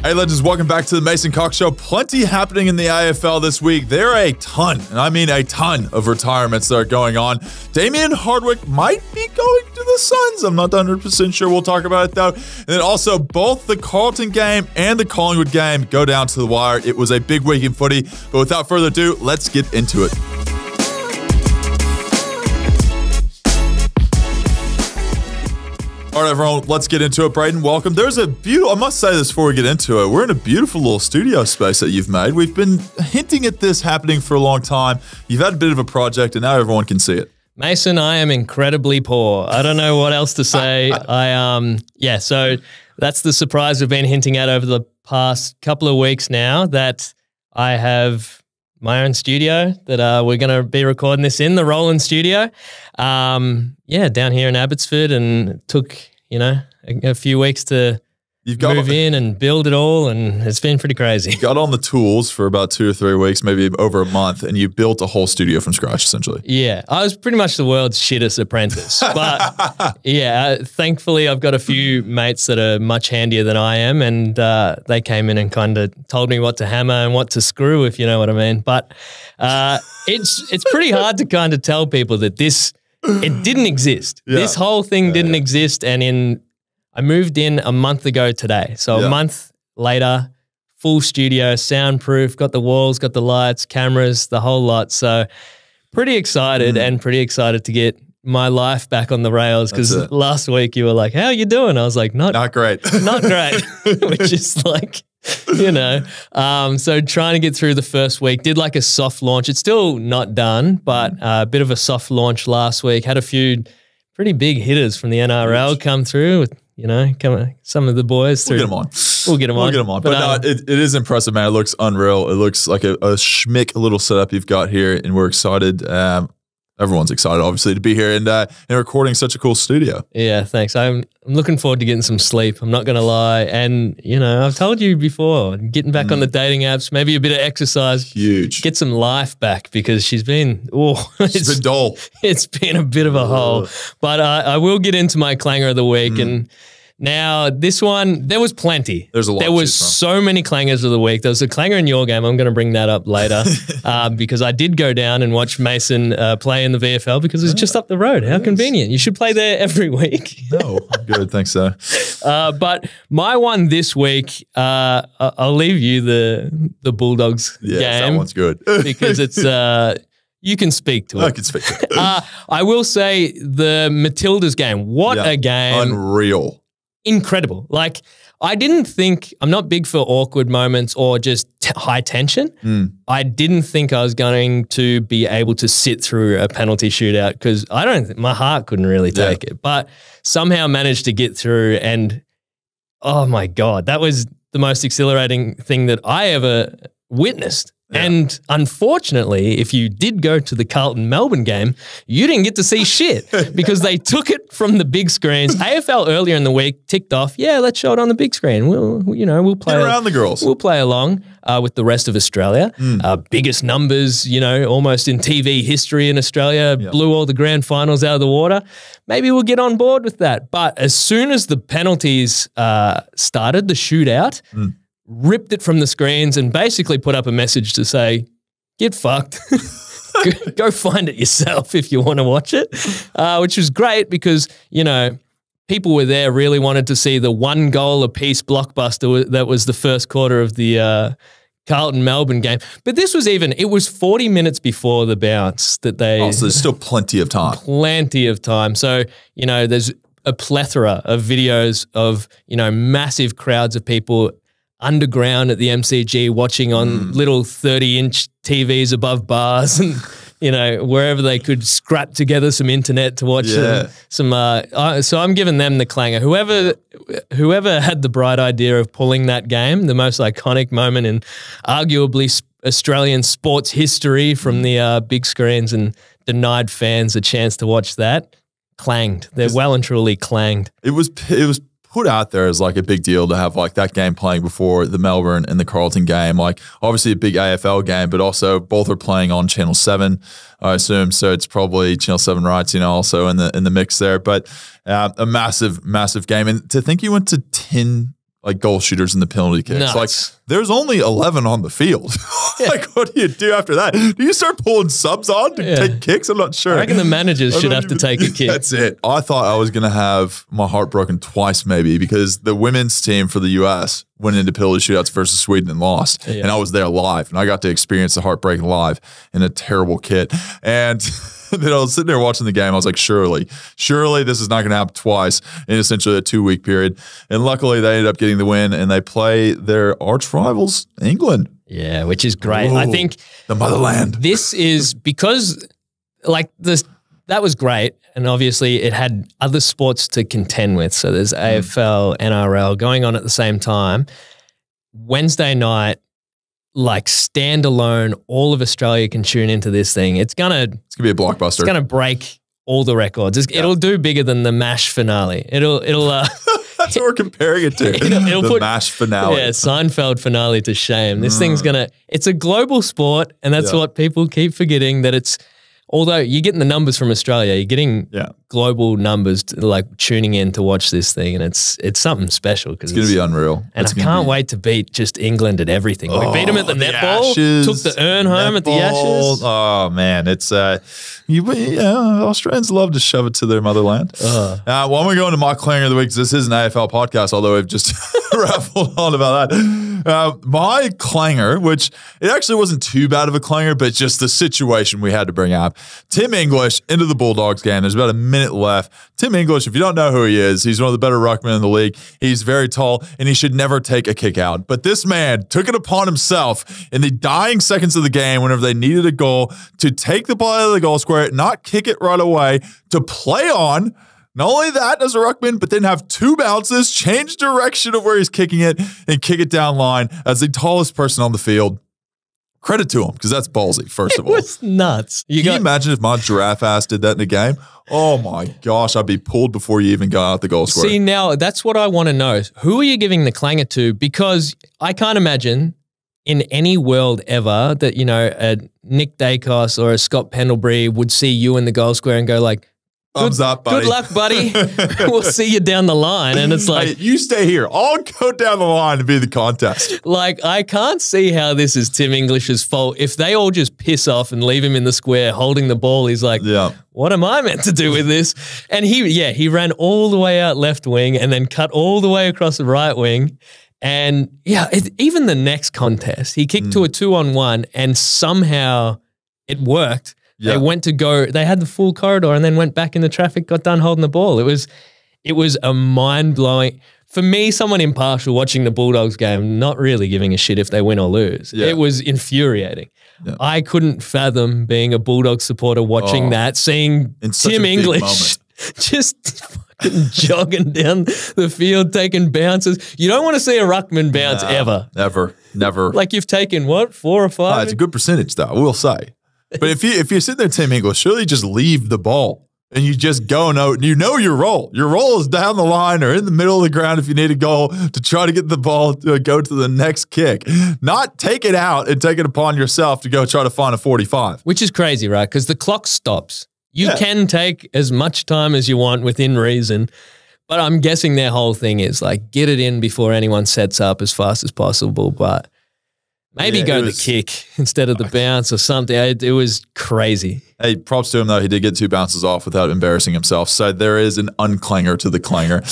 Hey legends, welcome back to the Mason Cox Show. Plenty happening in the AFL this week. There are a ton, and I mean a ton of retirements that are going on. Damien Hardwick might be going to the Suns. I'm not 100% sure. We'll talk about it though. And then also both the Carlton game and the Collingwood game go down to the wire. It was a big week in footy, but without further ado, let's get into it. All right, everyone, let's get into it. Braden, welcome. There's a beautiful, I must say this before we get into it, we're in a beautiful little studio space that you've made. We've been hinting at this happening for a long time. You've had a bit of a project, and now everyone can see it. Mason, I am incredibly poor. I don't know what else to say. So that's the surprise we've been hinting at over the past couple of weeks now, that I have my own studio that we're going to be recording this in, the Roland studio. Down here in Abbotsford, and it took, a few weeks to move in and build it all, and it's been pretty crazy. You got on the tools for about 2 or 3 weeks, maybe over a month, and you built a whole studio from scratch, essentially. Yeah, I was pretty much the world's shittest apprentice. But thankfully I've got a few mates that are much handier than I am, and they came in and kind of told me what to hammer and what to screw, if you know what I mean. But it's pretty hard to kind of tell people that it didn't exist. Yeah. This whole thing didn't exist, and I moved in a month ago today. So a month later, full studio, soundproof, got the walls, got the lights, cameras, the whole lot. So pretty excited and pretty excited to get my life back on the rails, because last week you were like, how are you doing? I was like, not great. Not great, which is like, so trying to get through the first week, did like a soft launch. It's still not done, but a bit of a soft launch last week. Had a few pretty big hitters from the NRL come through with, some of the boys through. We'll get them on. But it is impressive, man. It looks unreal. It looks like a schmick little setup you've got here, and we're excited. Everyone's excited, obviously, to be here and recording such a cool studio. Yeah, thanks. I'm looking forward to getting some sleep. I'm not going to lie. And, I've told you before, getting back on the dating apps, maybe a bit of exercise. Huge. Get some life back, because she's been dull. It's been a bit of a hole. But I will get into my clanger of the week. And now this one, there was plenty. There's a lot. There was so many clangers of the week. There was a clanger in your game. I'm going to bring that up later because I did go down and watch Mason play in the VFL, because it's just up the road. How convenient. You should play there every week. No, I'm good. Thanks, sir. But my one this week, I'll leave you the Bulldogs game. That one's good. Because it's you can speak to it. I can speak to it. I will say the Matildas game. What a game. Unreal. Incredible. Like, I didn't think, I'm not big for awkward moments or just high tension. I didn't think I was going to be able to sit through a penalty shootout, because I don't think, my heart couldn't really take it, but somehow managed to get through. And oh my God, that was the most exhilarating thing that I ever witnessed. Yeah. And unfortunately, if you did go to the Carlton Melbourne game, you didn't get to see shit, because they took it from the big screens. AFL earlier in the week ticked off, let's show it on the big screen. We'll play around the girls. We'll play along with the rest of Australia. Biggest numbers, almost in TV history in Australia. Blew all the grand finals out of the water. Maybe we'll get on board with that. But as soon as the penalties started, the shootout, ripped it from the screens and basically put up a message to say, get fucked. Go find it yourself if you want to watch it, which was great, because, people were there, really wanted to see the 1 goal apiece blockbuster that was the first quarter of the Carlton Melbourne game. But this was it was 40 minutes before the bounce that they... Oh, so there's still plenty of time. Plenty of time. So, there's a plethora of videos of, massive crowds of people underground at the MCG watching on little 30-inch TVs above bars, and wherever they could scrap together some internet to watch some. So I'm giving them the clanger. Whoever had the bright idea of pulling that game, the most iconic moment in arguably Australian sports history, from the big screens, and denied fans a chance to watch that, clanged. They're well and truly clanged. It was put out there as like a big deal to have like that game playing before the Melbourne and the Carlton game. Like obviously a big AFL game, but also both are playing on Channel 7, I assume. So it's probably Channel 7 rights, also in the mix there. But a massive game. And to think you went to 10 like goal shooters in the penalty kicks. Nuts. Like there's only 11 on the field. Like what do you do after that? Do you start pulling subs on to take kicks? I'm not sure. I reckon the managers should have to take a kick. That's it. I thought I was going to have my heart broken twice maybe because the women's team for the U.S. went into penalty shootouts versus Sweden and lost. And I was there live and I got to experience the heartbreak live in a terrible kit. And then I was sitting there watching the game. I was like, surely this is not going to happen twice in essentially a 2-week period. And luckily they ended up getting the win and they play their arch rivals, England. Yeah, which is great. Ooh, I think the motherland. This is because like that was great. And obviously it had other sports to contend with. So there's AFL, NRL going on at the same time. Wednesday night, like standalone, all of Australia can tune into this thing. It's gonna be a blockbuster. It's gonna break all the records. It'll do bigger than the MASH finale. It'll That's what we're comparing it to. It'll the put MASH finale. Yeah, Seinfeld finale to shame. This thing's it's a global sport, and that's what people keep forgetting, that it's, although you're getting the numbers from Australia, you're getting global numbers like tuning in to watch this thing, and it's something special because it's going to be unreal. And I can't wait to beat just England at everything. We beat them at the netball, Ashes, took the urn home at the Ashes. Oh man, it's Australians love to shove it to their motherland. When we go into my clanger of the week, this is an AFL podcast, although we've just raffled on about that. My clanger, which it actually wasn't too bad of a clanger, but just the situation we had to bring up. Tim English into the Bulldogs game. There's about a minute left. Tim English, if you don't know who he is, he's one of the better ruckmen in the league. He's very tall, and he should never take a kick out. But this man took it upon himself in the dying seconds of the game, whenever they needed a goal, to take the ball out of the goal square, not kick it right away, to play on. Not only that as a ruckman, but then have 2 bounces, change direction of where he's kicking it, and kick it down line as the tallest person on the field. Credit to him, because that's ballsy, first of all. It was nuts. Can you imagine if my giraffe ass did that in a game? Oh my gosh, I'd be pulled before you even got out the goal square. See, now that's what I want to know. Who are you giving the clanger to? Because I can't imagine in any world ever that, a Nick Dacos or a Scott Pendlebury would see you in the goal square and go like, thumbs up, buddy. Good luck, buddy. We'll see you down the line. And it's like, hey, you stay here. I'll go down the line to be the contest. Like, I can't see how this is Tim English's fault. If they all just piss off and leave him in the square holding the ball, he's like, what am I meant to do with this? And he ran all the way out left wing and then cut all the way across the right wing. And even the next contest, he kicked to a 2-on-1 and somehow it worked. They went to go, they had the full corridor and then went back in the traffic, got done holding the ball. It was a mind-blowing, for me, someone impartial watching the Bulldogs game, not really giving a shit if they win or lose. It was infuriating. I couldn't fathom being a Bulldogs supporter watching that, seeing Tim English just fucking jogging down the field, taking bounces. You don't want to see a ruckman bounce ever. Never. Like you've taken, 4 or 5? It's a good percentage though, I will say. But if you're sitting there, Tim English, surely just leave the ball and you just go. No, you know your role. Your role is down the line or in the middle of the ground if you need a goal to try to get the ball to go to the next kick. Not take it out and take it upon yourself to go try to find a 45. Which is crazy, right? Because the clock stops. You can take as much time as you want within reason. But I'm guessing their whole thing is like, get it in before anyone sets up as fast as possible. But maybe go the kick instead of the bounce or something. It was crazy. Hey, props to him, though. He did get 2 bounces off without embarrassing himself. So there is an unclanger to the clanger.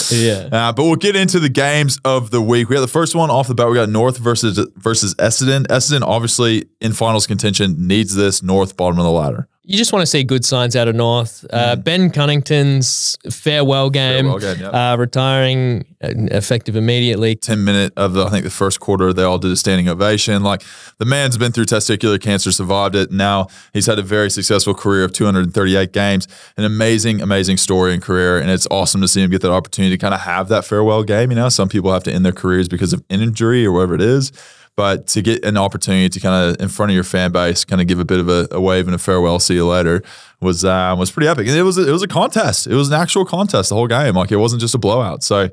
But we'll get into the games of the week. We got the first one off the bat. We got North versus Essendon. Essendon, obviously, in finals contention, needs this. North, bottom of the ladder. You just want to see good signs out of North. Ben Cunnington's farewell game, retiring effective immediately. 10-minute of I think the first quarter, they all did a standing ovation. Like the man's been through testicular cancer, survived it. Now he's had a very successful career of 238 games, an amazing, amazing story and career. And it's awesome to see him get that opportunity to kind of have that farewell game. Some people have to end their careers because of injury or whatever it is. But to get an opportunity to kind of in front of your fan base, kind of give a bit of a wave and a farewell, see you later, was pretty epic. And it was a contest. It was an actual contest the whole game. Like it wasn't just a blowout. So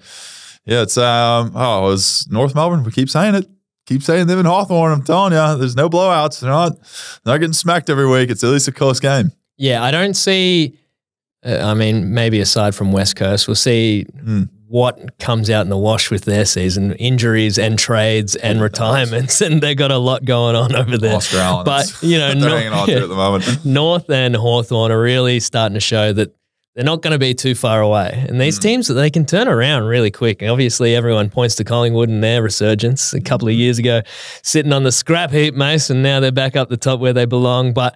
yeah, it was North Melbourne. We keep saying it. Keep saying them in Hawthorn. I'm telling you, there's no blowouts. They're not getting smacked every week. It's at least a close game. Yeah, I don't see. Maybe aside from West Coast, we'll see what comes out in the wash with their season, injuries and trades and retirements, and they got a lot going on over there. Oscar Allen, but you know, they're hanging on to at the moment. North and Hawthorn are really starting to show that they're not going to be too far away. And these teams, they can turn around really quick. And obviously, everyone points to Collingwood and their resurgence a couple of years ago, sitting on the scrap heap, Mace, and now they're back up the top where they belong. But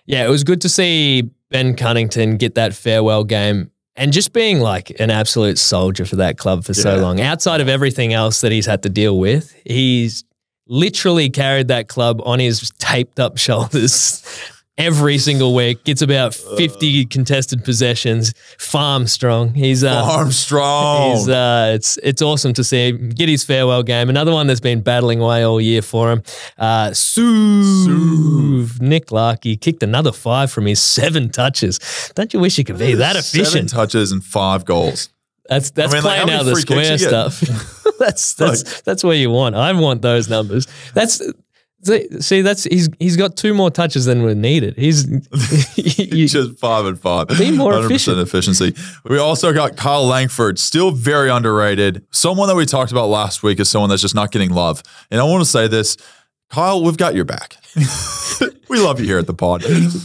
yeah, it was good to see Ben Cunnington get that farewell game and just being like an absolute soldier for that club for so long. Outside of everything else that he's had to deal with, he's literally carried that club on his taped up shoulders every single week. Gets about 50 contested possessions. Farm strong. He's farm strong. He's it's awesome to see him get his farewell game. Another one that's been battling away all year for him. Nick Larkey kicked another 5 from his 7 touches. Don't you wish you could be that efficient? 7 touches and 5 goals. That's playing out the square stuff. that's where you want. I want those numbers. He's got 2 more touches than were needed. He's just 5 and 5. Be more 100% efficient. efficiency. We also got Kyle Langford, still very underrated. Someone that we talked about last week is someone that's just not getting love. And I want to say this, Kyle, we've got your back. We love you here at the pod.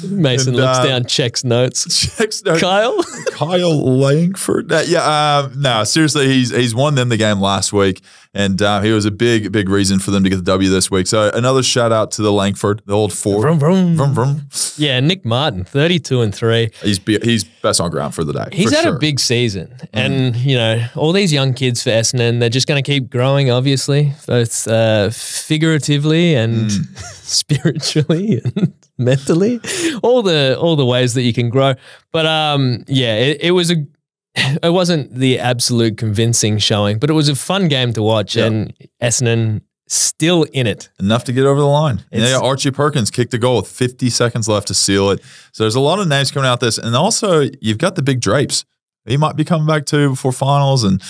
Mason looks down, checks notes. Kyle Langford. No, seriously, he's won them the game last week, and he was a big reason for them to get the W this week. So another shout out to the Langford, the old Ford. Vroom, vroom. Vroom, vroom. Yeah, Nick Martin, 32 and 3. He's best on ground for the day. He's had a big season, and you know all these young kids for Essendon, they're just going to keep growing, obviously, both figuratively and spiritually and mentally, all the ways that you can grow. But it wasn't the absolute convincing showing, but it was a fun game to watch, and Essendon still in it. Enough to get over the line. Archie Perkins kicked a goal with 50 seconds left to seal it. So there's a lot of names coming out this, and also you've got the big drapes. He might be coming back too before finals, and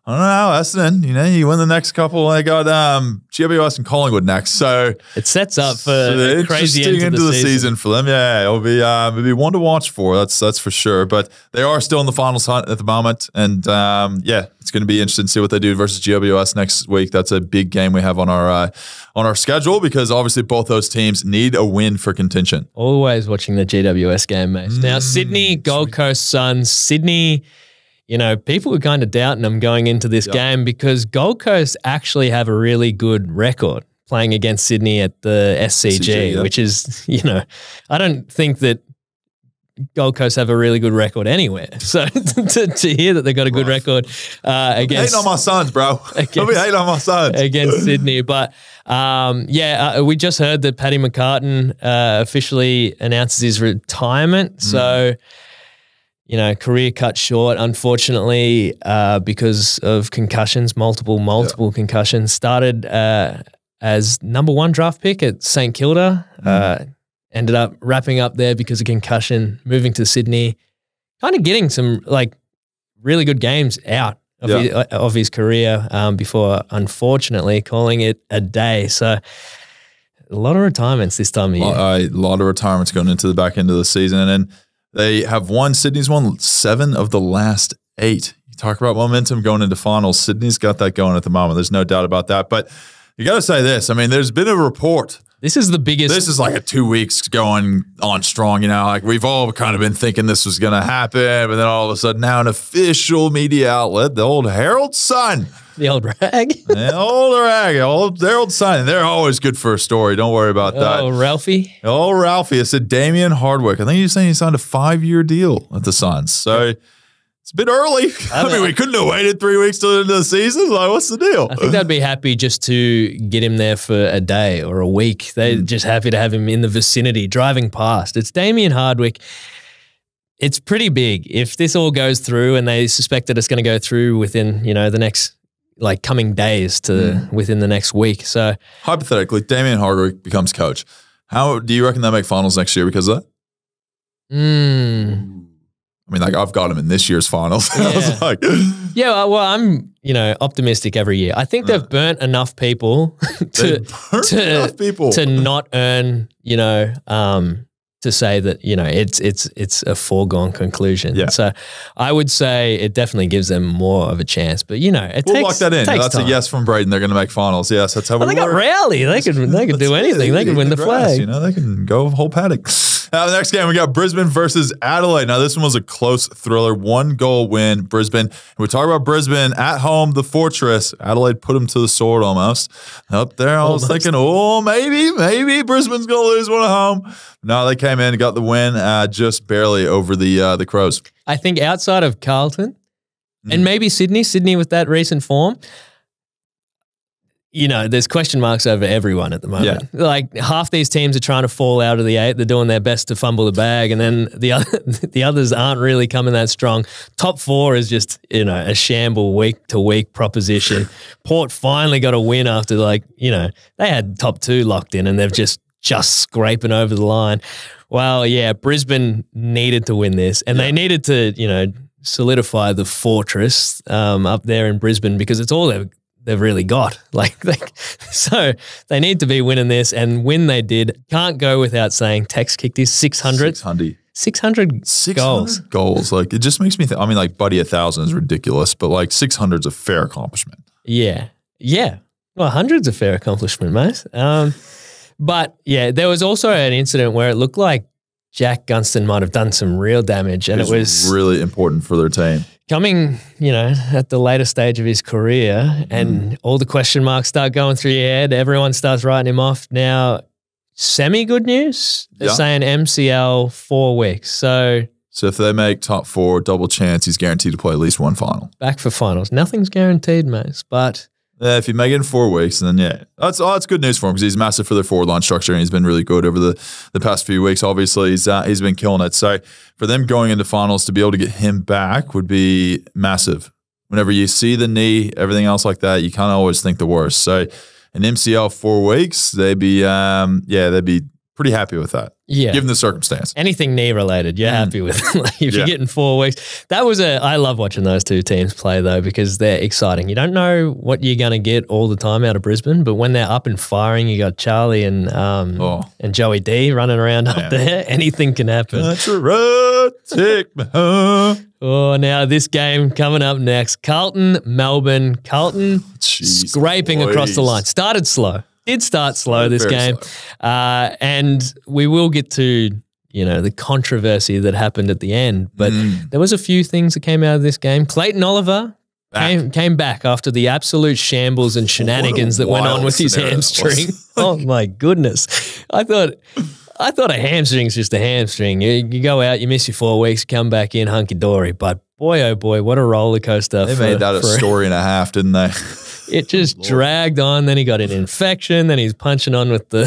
I don't know, Essendon, you win the next couple. They got GWS and Collingwood next, so it sets up for a crazy end to the season for them. Yeah, it'll be one to watch for. That's for sure. But they are still in the finals hunt at the moment, and it's going to be interesting to see what they do versus GWS next week. That's a big game we have on our schedule because obviously both those teams need a win for contention. Always watching the GWS game, mate. Now Sydney, Gold Coast Suns, Sydney. People were kind of doubting them going into this game because Gold Coast actually have a really good record playing against Sydney at the SCG, which is, I don't think that Gold Coast have a really good record anywhere. So to hear that they got a good record against... hating on my Suns, bro. Don't be hating on my Suns. Against Sydney. But we just heard that Paddy McCartan officially announces his retirement. So... career cut short, unfortunately, because of concussions, multiple concussions. Started as number 1 draft pick at St Kilda, ended up wrapping up there because of concussion, moving to Sydney, kind of getting some really good games out of his career before, unfortunately, calling it a day. So a lot of retirements this time of year. A lot of retirements going into the back end of the season, and then Sydney's won 7 of the last 8. You talk about momentum going into finals. Sydney's got that going at the moment. There's no doubt about that. But you got to say this. I mean, there's been a report. This is the biggest. This is like a 2 weeks going on strong. We've all kind of been thinking this was going to happen. But then all of a sudden now an official media outlet, the old Herald Sun. The old rag. The old Herald Sun. They're always good for a story. Don't worry about that. Oh, Ralphie. It said Damien Hardwick. I think he's saying he signed a 5-year deal at the Suns. So it's a bit early. I mean, we couldn't have waited 3 weeks till the end of the season. What's the deal? I think they'd be happy just to get him there for a day or a week. They're just happy to have him in the vicinity, driving past. It's Damien Hardwick. It's pretty big. If this all goes through, and they suspect that it's going to go through within, the next coming days to within the next week. So hypothetically, Damien Hardwick becomes coach. How do you reckon they'll make finals next year because of that? I mean, I've got him in this year's finals. Yeah. I was like, well, I'm optimistic every year. I think they've burnt enough people to not earn to say that, you know, it's a foregone conclusion. Yeah. So I would say it definitely gives them more of a chance. But, you know, we'll lock that in. That's time. A yes from Braden. They're going to make finals. Yes, that's how we they got Rowley. They could do anything. They could win the flag. You know, they can go whole paddock. The next game, we got Brisbane versus Adelaide. Now, this one was a close thriller. 1-goal win, Brisbane. We talk about Brisbane at home, the fortress. Adelaide put them to the sword almost. Up there, I was thinking, maybe Brisbane's going to lose one at home. No, they came in and got the win just barely over the Crows. I think outside of Carlton and maybe Sydney with that recent form, you know, there's question marks over everyone at the moment. Yeah. Like half these teams are trying to fall out of the 8. They're doing their best to fumble the bag, and then the others aren't really coming that strong. Top 4 is just, you know, a shamble week to week proposition. Port finally got a win after, like, you know, they had top 2 locked in and they've just scraping over the line. Well, yeah, Brisbane needed to win this, and they needed to, you know, solidify the fortress up there in Brisbane, because it's all they've really got. So they need to be winning this, and when they did, can't go without saying Tex kicked his 600 goals. Like, it just makes me think, I mean, like, Buddy 1,000 is ridiculous, but like 600's a fair accomplishment. Yeah. Well, 100's a fair accomplishment, mate. But yeah, there was also an incident where it looked like Jack Gunston might have done some real damage, and it was really important for their team. Coming, you know, at the later stage of his career, and all the question marks start going through your head. Everyone starts writing him off. Now, semi-good news, they're saying MCL 4 weeks. So if they make top 4, double chance, he's guaranteed to play at least one final. Back for finals. Nothing's guaranteed, mate, but if you make it in 4 weeks, then that's good news for him, because he's massive for their forward line structure, and he's been really good over the past few weeks. Obviously, he's been killing it. So for them going into finals, to be able to get him back would be massive. Whenever you see the knee, everything else like that, you kind of always think the worst. So an MCL 4 weeks, they'd be pretty happy with that. Yeah. Given the circumstance. Anything knee related, you're happy with. Like, if you're getting 4 weeks. I love watching those two teams play, though, because they're exciting. You don't know what you're going to get all the time out of Brisbane, but when they're up and firing, you got Charlie and Joey D running around up there. Anything can happen. Take me home. Oh, now this game coming up next. Carlton, Melbourne. Carlton scraping across the line. Started slow. Did start slow this game. And we will get to, you know, the controversy that happened at the end. But there was a few things that came out of this game. Clayton Oliver came back after the absolute shambles and shenanigans that went on with his hamstring. Oh, my goodness. I thought a hamstring's just a hamstring. You go out, you miss your 4 weeks, you come back in hunky-dory. But boy, oh boy, what a roller coaster. They made that a story and a half, didn't they? It just dragged on. Then he got an infection. Then he's punching on with the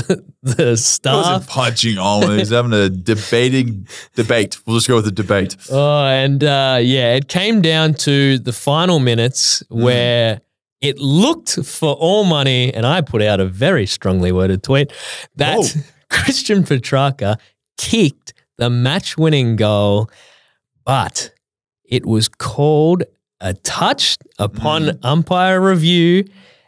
staff. He wasn't punching on. He was having a debate. We'll just go with the debate. Oh, and it came down to the final minutes where it looked for all money, and I put out a very strongly worded tweet that Christian Petrarca kicked the match-winning goal, but it was called a touch upon umpire review,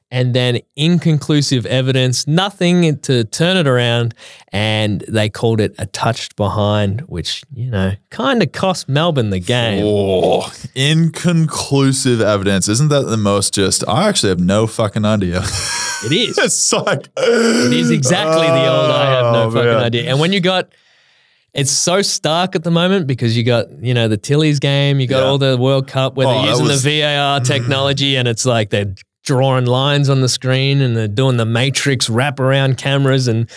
and then inconclusive evidence, nothing to turn it around, and they called it a touched behind, which, you know, kind of cost Melbourne the game. Oh, inconclusive evidence. Isn't that the most I actually have no fucking idea. It is. It's like, it is exactly the old I have no fucking idea. And when you got, it's so stark at the moment because you got, you know, the Tillies game, you got all the World Cup where they're using the VAR technology, and it's like they're drawing lines on the screen and they're doing the Matrix wraparound cameras, and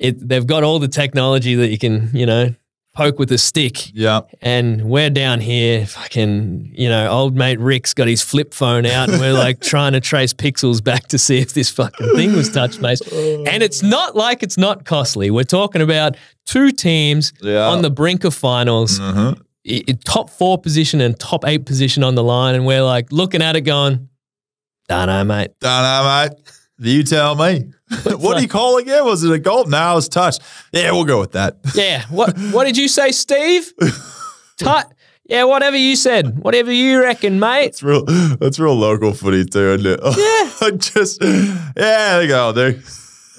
they've got all the technology that you can, you know, poke with a stick. Yeah. And we're down here, fucking, you know, old mate Rick's got his flip phone out, and we're like trying to trace pixels back to see if this fucking thing was touched, mate. And it's not like it's not costly. We're talking about two teams on the brink of finals, top 4 position and top 8 position on the line, and we're like looking at it going, don't know, mate. You tell me. What do you call it again? Was it a goal? No, it was touched. Yeah, we'll go with that. Yeah. What did you say, Steve? Yeah, whatever you said. Whatever you reckon, mate. That's real local footy too, isn't it? Yeah. There you go.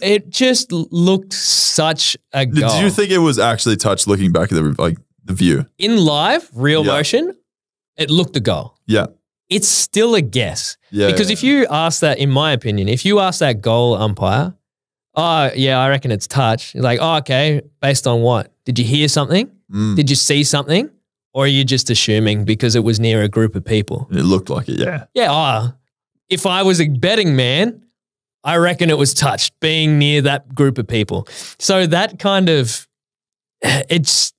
It just looked such a goal. Did you think it was actually touched looking back at the view? In live, real motion, it looked a goal. Yeah. It's still a guess. Yeah. Because if you ask that, in my opinion, if you ask that goal umpire, oh, yeah, I reckon it's touch. You're like, oh, okay, based on what? Did you hear something? Did you see something? Or are you just assuming because it was near a group of people? It looked like it, yeah. Yeah, if I was a betting man, I reckon it was touched being near that group of people. So that kind of, it's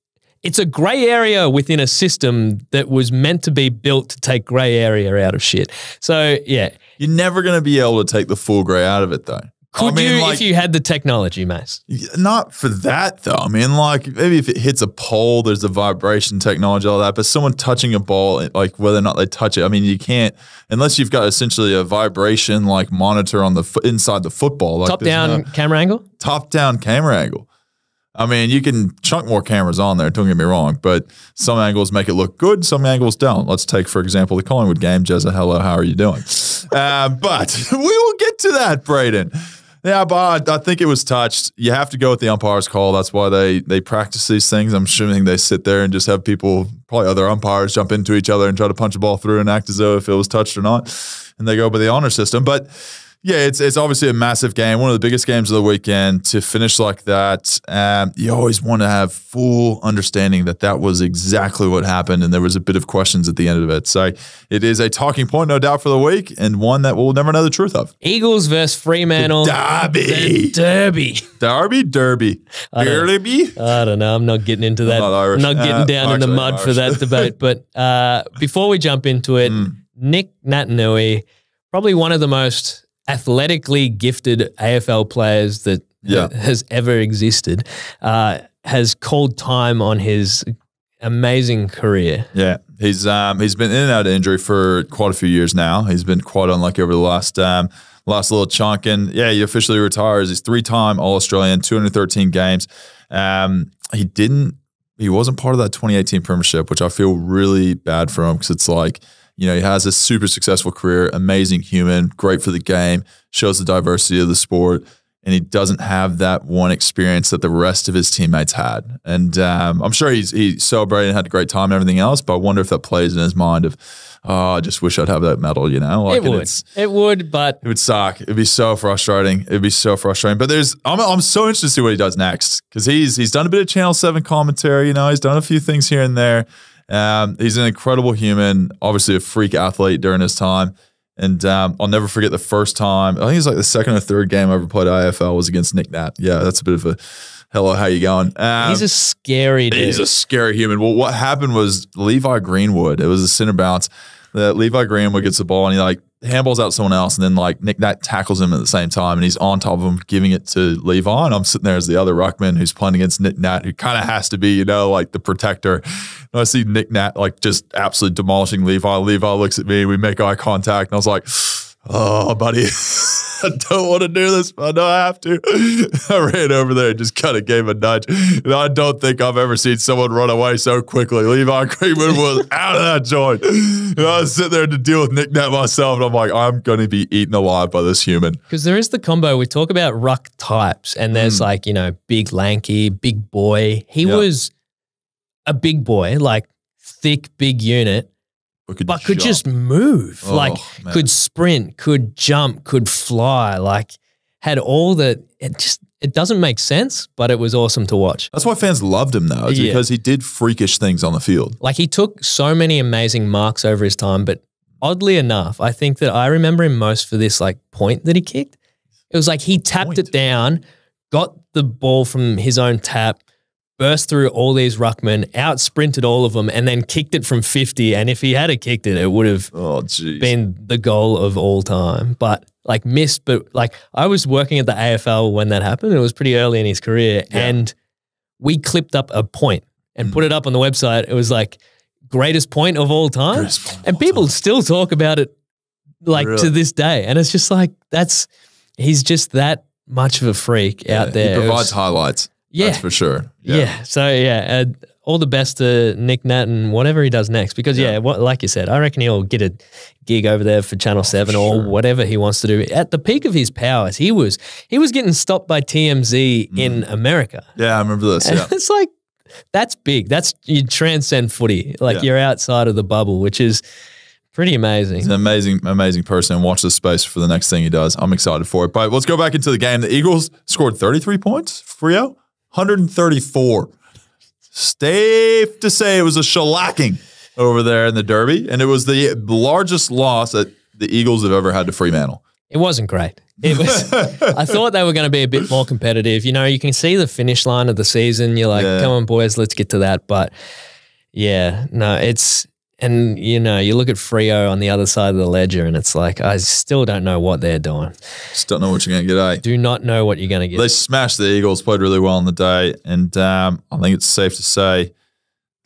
a grey area within a system that was meant to be built to take grey area out of shit. So, yeah. You're never going to be able to take the full grey out of it, though. Could you if you had the technology, Mace? Not for that, though. I mean, like, maybe if it hits a pole, there's the vibration technology, all that. But someone touching a ball, like whether or not they touch it, I mean, you can't, unless you've got essentially a vibration, like, monitor on the inside the football. Like Top-down camera angle? Top-down camera angle. I mean, you can chunk more cameras on there, don't get me wrong, but some angles make it look good, some angles don't. Let's take, for example, the Collingwood game. Jezza, hello, how are you doing? But we will get to that, Braden. Yeah, but I think it was touched. You have to go with the umpire's call. That's why they practice these things. I'm assuming they sit there and just have people, probably other umpires, jump into each other and try to punch a ball through and act as though if it was touched or not. And they go by the honor system. But yeah, it's obviously a massive game, one of the biggest games of the weekend. To finish like that, you always want to have full understanding that was exactly what happened, and there was a bit of questions at the end of it. So it is a talking point, no doubt, for the week, and one that we'll never know the truth of. Eagles versus Fremantle. Derby. Derby. Derby. I don't know. I'm not getting into that. I'm not getting down in the mud for that debate. But before we jump into it, Nick Natanui, probably one of the most athletically gifted AFL players that has ever existed, has called time on his amazing career. Yeah, he's been in and out of injury for quite a few years now. He's been quite unlucky over the last little chunk, and yeah, he officially retires. He's 3-time All-Australian, 213 games. He wasn't part of that 2018 premiership, which I feel really bad for him, because it's like, you know, he has a super successful career, amazing human, great for the game, shows the diversity of the sport, and he doesn't have that one experience that the rest of his teammates had. And I'm sure he celebrated and had a great time and everything else, but I wonder if that plays in his mind of, oh, I just wish I'd have that medal, you know? Like, it would, but it would suck. It'd be so frustrating. But I'm so interested to see what he does next, because he's done a bit of Channel 7 commentary, you know, he's done a few things here and there. He's an incredible human, obviously a freak athlete during his time. And I'll never forget the first time, I think it's like the second or third game I ever played AFL was against Nick Nat. Yeah, that's a bit of a, hello, how you going? He's a scary dude. He's a scary human. Well, what happened was Levi Greenwood, it was a center bounce. Levi Greenwood gets the ball and he like handballs out someone else, and then like Nick Nat tackles him at the same time, and he's on top of him giving it to Levi, and I'm sitting there as the other ruckman who's playing against Nick Nat, who kind of has to be, you know, like the protector. And I see Nick Nat like just absolutely demolishing Levi. Levi looks at me, we make eye contact, and I was like, oh, buddy, I don't want to do this, but I know I have to. I ran over there and just kind of gave a nudge. And I don't think I've ever seen someone run away so quickly. Levi Greenwood was out of that joint. And I was sitting there to deal with Nick Nat myself, and I'm like, I'm going to be eaten alive by this human. Because there is the combo. We talk about ruck types, and there's like, you know, big, lanky, big boy. He was a big boy, like thick, big unit. But could just move, could sprint, could jump, could fly, like had all the, it doesn't make sense, but it was awesome to watch. That's why fans loved him though, because he did freakish things on the field. Like he took so many amazing marks over his time, but oddly enough, I think that I remember him most for this like point that he kicked. It was like he tapped it down, got the ball from his own tap, burst through all these ruckmen, out-sprinted all of them, and then kicked it from 50. And if he had kicked it, it would have been the goal of all time. But like missed, but like I was working at the AFL when that happened. It was pretty early in his career. Yeah. And we clipped up a point and put it up on the website. It was like greatest point of all time. And people still talk about it like to this day. And it's just like, he's just that much of a freak out there. He provides highlights. Yeah. That's for sure. Yeah. So, all the best to Nick Nat and whatever he does next. Because, like you said, I reckon he'll get a gig over there for Channel 7 or whatever he wants to do. At the peak of his powers, he was getting stopped by TMZ in America. Yeah, I remember this. And yeah. it's like, that's big. You transcend footy. Like you're outside of the bubble, which is pretty amazing. He's an amazing person, and watch this space for the next thing he does. I'm excited for it. But let's go back into the game. The Eagles scored 33 points. Freo, 134. Safe to say it was a shellacking over there in the Derby, and it was the largest loss that the Eagles have ever had to Fremantle. It wasn't great. It was. I thought they were going to be a bit more competitive. You know, you can see the finish line of the season. You're like, come on, boys, let's get to that. But yeah, no, it's. And, you know, you look at Freo on the other side of the ledger and it's like, I still don't know what they're doing. Just don't know what you're going to get, eh? Do not know what you're going to get. They smashed the Eagles, played really well on the day. And I think it's safe to say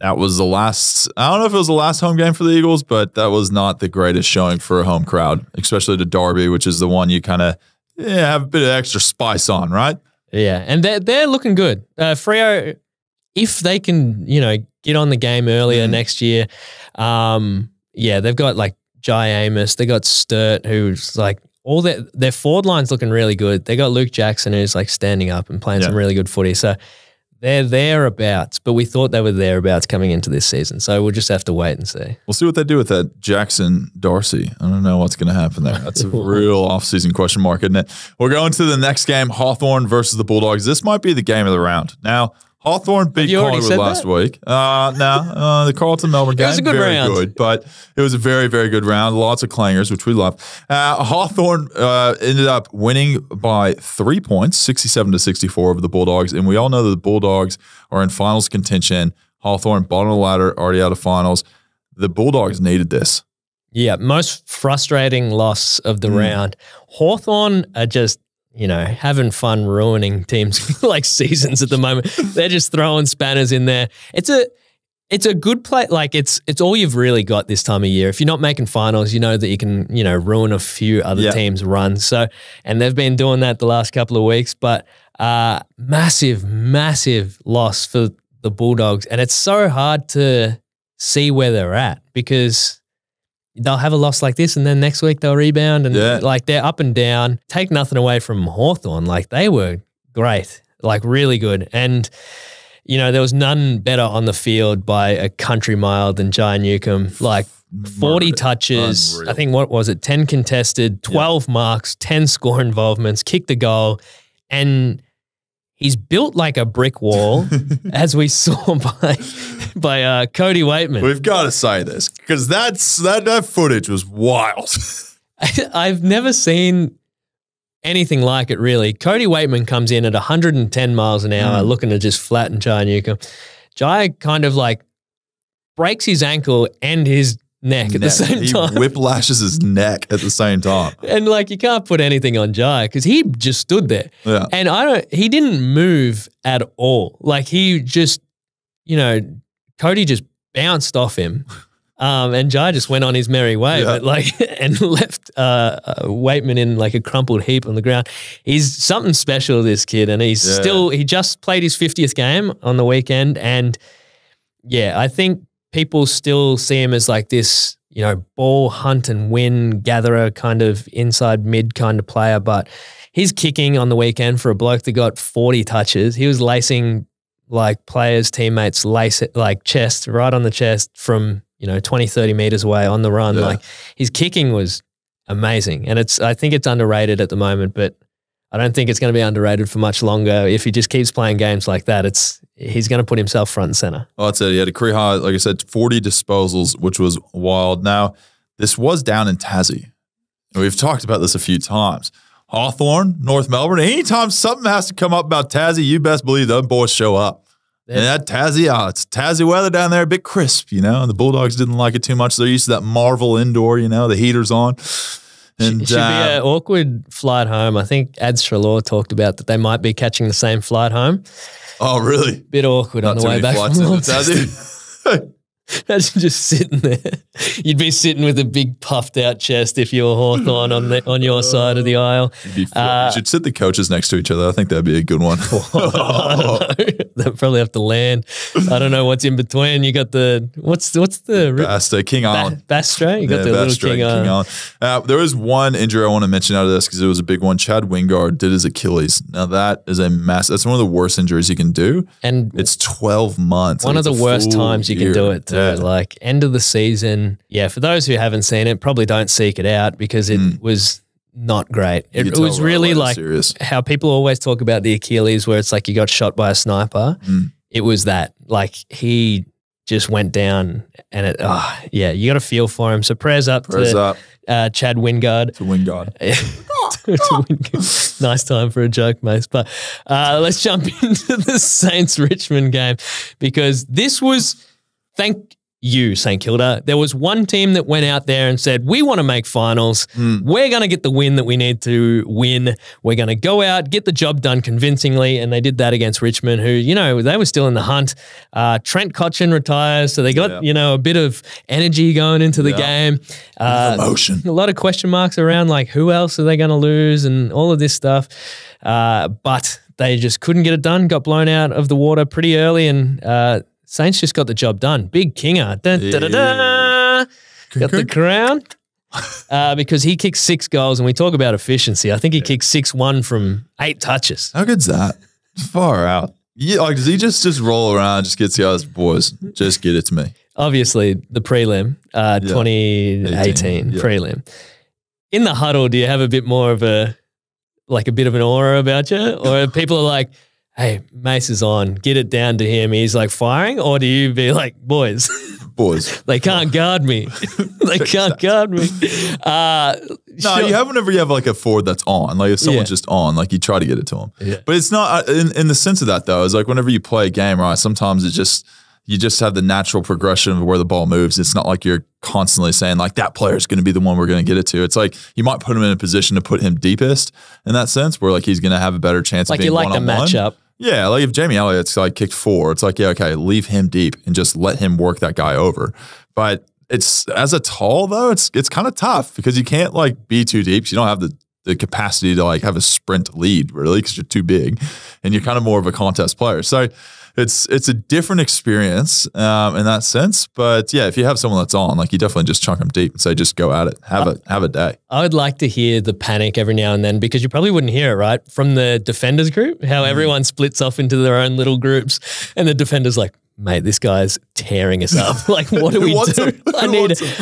that was the last – I don't know if it was the last home game for the Eagles, but that was not the greatest showing for a home crowd, especially the Derby, which is the one you kind of have a bit of extra spice on, right? Yeah, and they're looking good. Freo, if they can, you know, get on the game earlier next year. They've got like Jai Amos, they got Sturt, who's like all their forward line's looking really good. They got Luke Jackson, who's like standing up and playing some really good footy. So they're thereabouts, but we thought they were thereabouts coming into this season. So we'll just have to wait and see. We'll see what they do with that Jackson Darcy. I don't know what's going to happen there. That's a real offseason question mark, isn't it? We're going to the next game, Hawthorn versus the Bulldogs. This might be the game of the round. Now, Hawthorn beat Collingwood last week. The Carlton-Melbourne game, it was a good round. Good, but it was a very, very good round. Lots of clangers, which we love. Hawthorn ended up winning by 3 points, 67-64 over the Bulldogs, and we all know that the Bulldogs are in finals contention. Hawthorn, bottom of the ladder, already out of finals. The Bulldogs needed this. Yeah, most frustrating loss of the round. Hawthorn are just, you know, having fun ruining teams like seasons at the moment. They're just throwing spanners in there. It's a good play. Like it's all you've really got this time of year. If you're not making finals, you know that you can, you know, ruin a few other teams' runs. So, and they've been doing that the last couple of weeks, but massive loss for the Bulldogs. And it's so hard to see where they're at because they'll have a loss like this and then next week they'll rebound and like they're up and down. Take nothing away from Hawthorn. Like they were great, like really good. And, you know, there was none better on the field by a country mile than Jai Newcomb. Like 40 touches, unreal. I think, what was it, 10 contested, 12 marks, 10 score involvements, kicked a goal. And he's built like a brick wall, as we saw by Cody Waitman. We've got to say this because that footage was wild. I've never seen anything like it, really. Cody Waitman comes in at 110 miles an hour, looking to just flatten Jai Newcomb. Jai kind of like breaks his ankle and his neck at the same time. He whiplashes his neck at the same time. And like you can't put anything on Jai because he just stood there. Yeah. And he didn't move at all. Like he just, you know, Cody just bounced off him. And Jai just went on his merry way, but like, and left Waitman in like a crumpled heap on the ground. He's something special, this kid, and he just played his 50th game on the weekend. And yeah, I think people still see him as like this, you know, ball hunt and win gatherer kind of inside mid kind of player. But his kicking on the weekend for a bloke that got 40 touches, he was lacing like players, teammates, chest, right on the chest from, you know, 20, 30 meters away on the run. Like his kicking was amazing. And I think it's underrated at the moment, but I don't think it's going to be underrated for much longer. If he just keeps playing games like that, he's going to put himself front and center. Oh, that's it. He had a career high, like I said, 40 disposals, which was wild. Now, this was down in Tassie. And we've talked about this a few times. Hawthorn, North Melbourne, anytime something has to come up about Tassie, you best believe those boys show up. And that Tassie, it's Tassie weather down there, a bit crisp, you know, and the Bulldogs didn't like it too much. They're used to that Marvel indoor, you know, the heater's on. And it should be an awkward flight home. I think Ads Trelaw talked about that they might be catching the same flight home. Oh, really? Bit awkward on the way back from Tassie. Imagine just sitting there. You'd be sitting with a big puffed out chest if you were Hawthorn on your side of the aisle. You should sit the coaches next to each other. I think that'd be a good one. I don't know. They'll probably have to land. I don't know what's in between. You got the what's the King Island. Bastra. You got the little King Island. There was one injury I want to mention out of this because it was a big one. Chad Wingard did his Achilles. Now that is a mess. That's one of the worst injuries you can do. And it's 12 months. One of the worst times you can do it too. Yeah. Like end of the season. Yeah, for those who haven't seen it, probably don't seek it out because it was not great. It was really like how people always talk about the Achilles where it's like you got shot by a sniper. It was that. Like he just went down and you got to feel for him. So prayers up to Chad Wingard. To Wingard. Nice time for a joke, mate. But let's jump into the Saints-Richmond game because this was, thank you, St Kilda. There was one team that went out there and said, we want to make finals. We're going to get the win that we need to win. We're going to go out, get the job done convincingly. And they did that against Richmond, who, they were still in the hunt. Trent Cotchin retires, so they got, a bit of energy going into the game. Emotion. A lot of question marks around, like, who else are they going to lose and all of this stuff. But they just couldn't get it done, got blown out of the water pretty early, and Saints just got the job done. Big Kinger. Got the crown because he kicked 6 goals, and we talk about efficiency. I think he kicked 6-1 from 8 touches. How good's that? Far out. Yeah, like, does he just roll around, just get the other boys, just get it to me? Obviously, the prelim, 2018 prelim. In the huddle, do you have a bit more of a bit of an aura about you? Or people are like, hey, Mace is on, get it down to him, he's like firing? Or do you be like, boys, they can't guard me. They can't guard me. No, you have whenever you have like a forward that's on, like if someone's just on, like you try to get it to them. Yeah. But it's not, in the sense of that though, it's like whenever you play a game, right, sometimes you just have the natural progression of where the ball moves. It's not like you're constantly saying like that player is going to be the one we're going to get it to. It's like you might put him in a position to put him deepest in that sense where like he's going to have a better chance of being one-on-one. Like you like the matchup. Yeah, like if Jamie Elliott's like kicked 4, it's like, yeah, okay, leave him deep and just let him work that guy over. But it's, as a tall though, it's kind of tough because you can't like be too deep. So you don't have the capacity to like have a sprint lead really because you're too big and you're kind of more of a contest player. So it's a different experience in that sense. But yeah, if you have someone that's on, like you definitely just chunk them deep and say, just go at it. Have a day. I would like to hear the panic every now and then because you probably wouldn't hear it, right? From the defenders group, how everyone splits off into their own little groups and the defenders like, mate, this guy's tearing us up. Like, what do we do?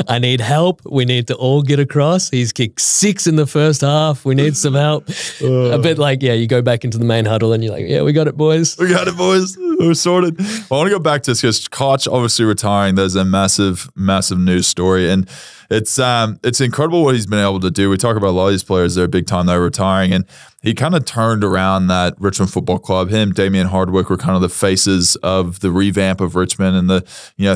I need help. We need to all get across. He's kicked 6 in the first half. We need some help. But like, yeah, you go back into the main huddle and you're like, yeah, we got it, boys. We got it, boys. We're sorted. Well, I want to go back to this because Koch obviously retiring. There's a massive, massive news story. And it's incredible what he's been able to do. We talk about a lot of these players that are big time, they're retiring. And he kind of turned around that Richmond Football Club. Him, Damien Hardwick were kind of the faces of the revamp of Richmond and the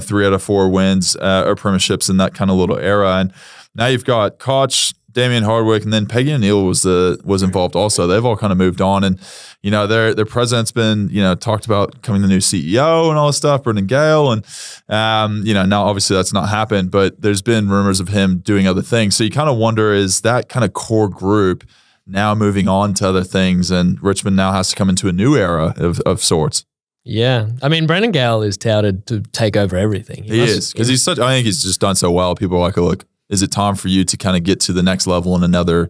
3 out of 4 wins or premierships in that kind of little era. And now you've got Koch, Damien Hardwick, and then Peggy O'Neill was involved also. They've all kind of moved on, and their president's been talked about becoming the new CEO and all this stuff, Brendan Gale, and now obviously that's not happened, but there's been rumors of him doing other things. So you kind of wonder, is that kind of core group now moving on to other things, and Richmond now has to come into a new era of sorts? Yeah. I mean, Brendan Gale is touted to take over everything. He is, because I think he's just done so well. People are like, look, is it time for you to kind of get to the next level in another,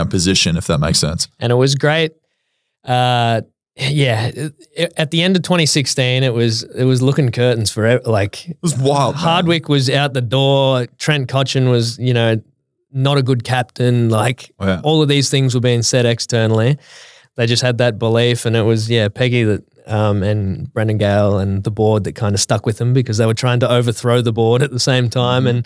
position, if that makes sense? And it was great. At the end of 2016, it was looking curtains for it was wild. Hardwick was out the door. Trent Cotchin was, not a good captain. All of these things were being said externally. They just had that belief, and it was Peggy that and Brendan Gale and the board that kind of stuck with them because they were trying to overthrow the board at the same time. And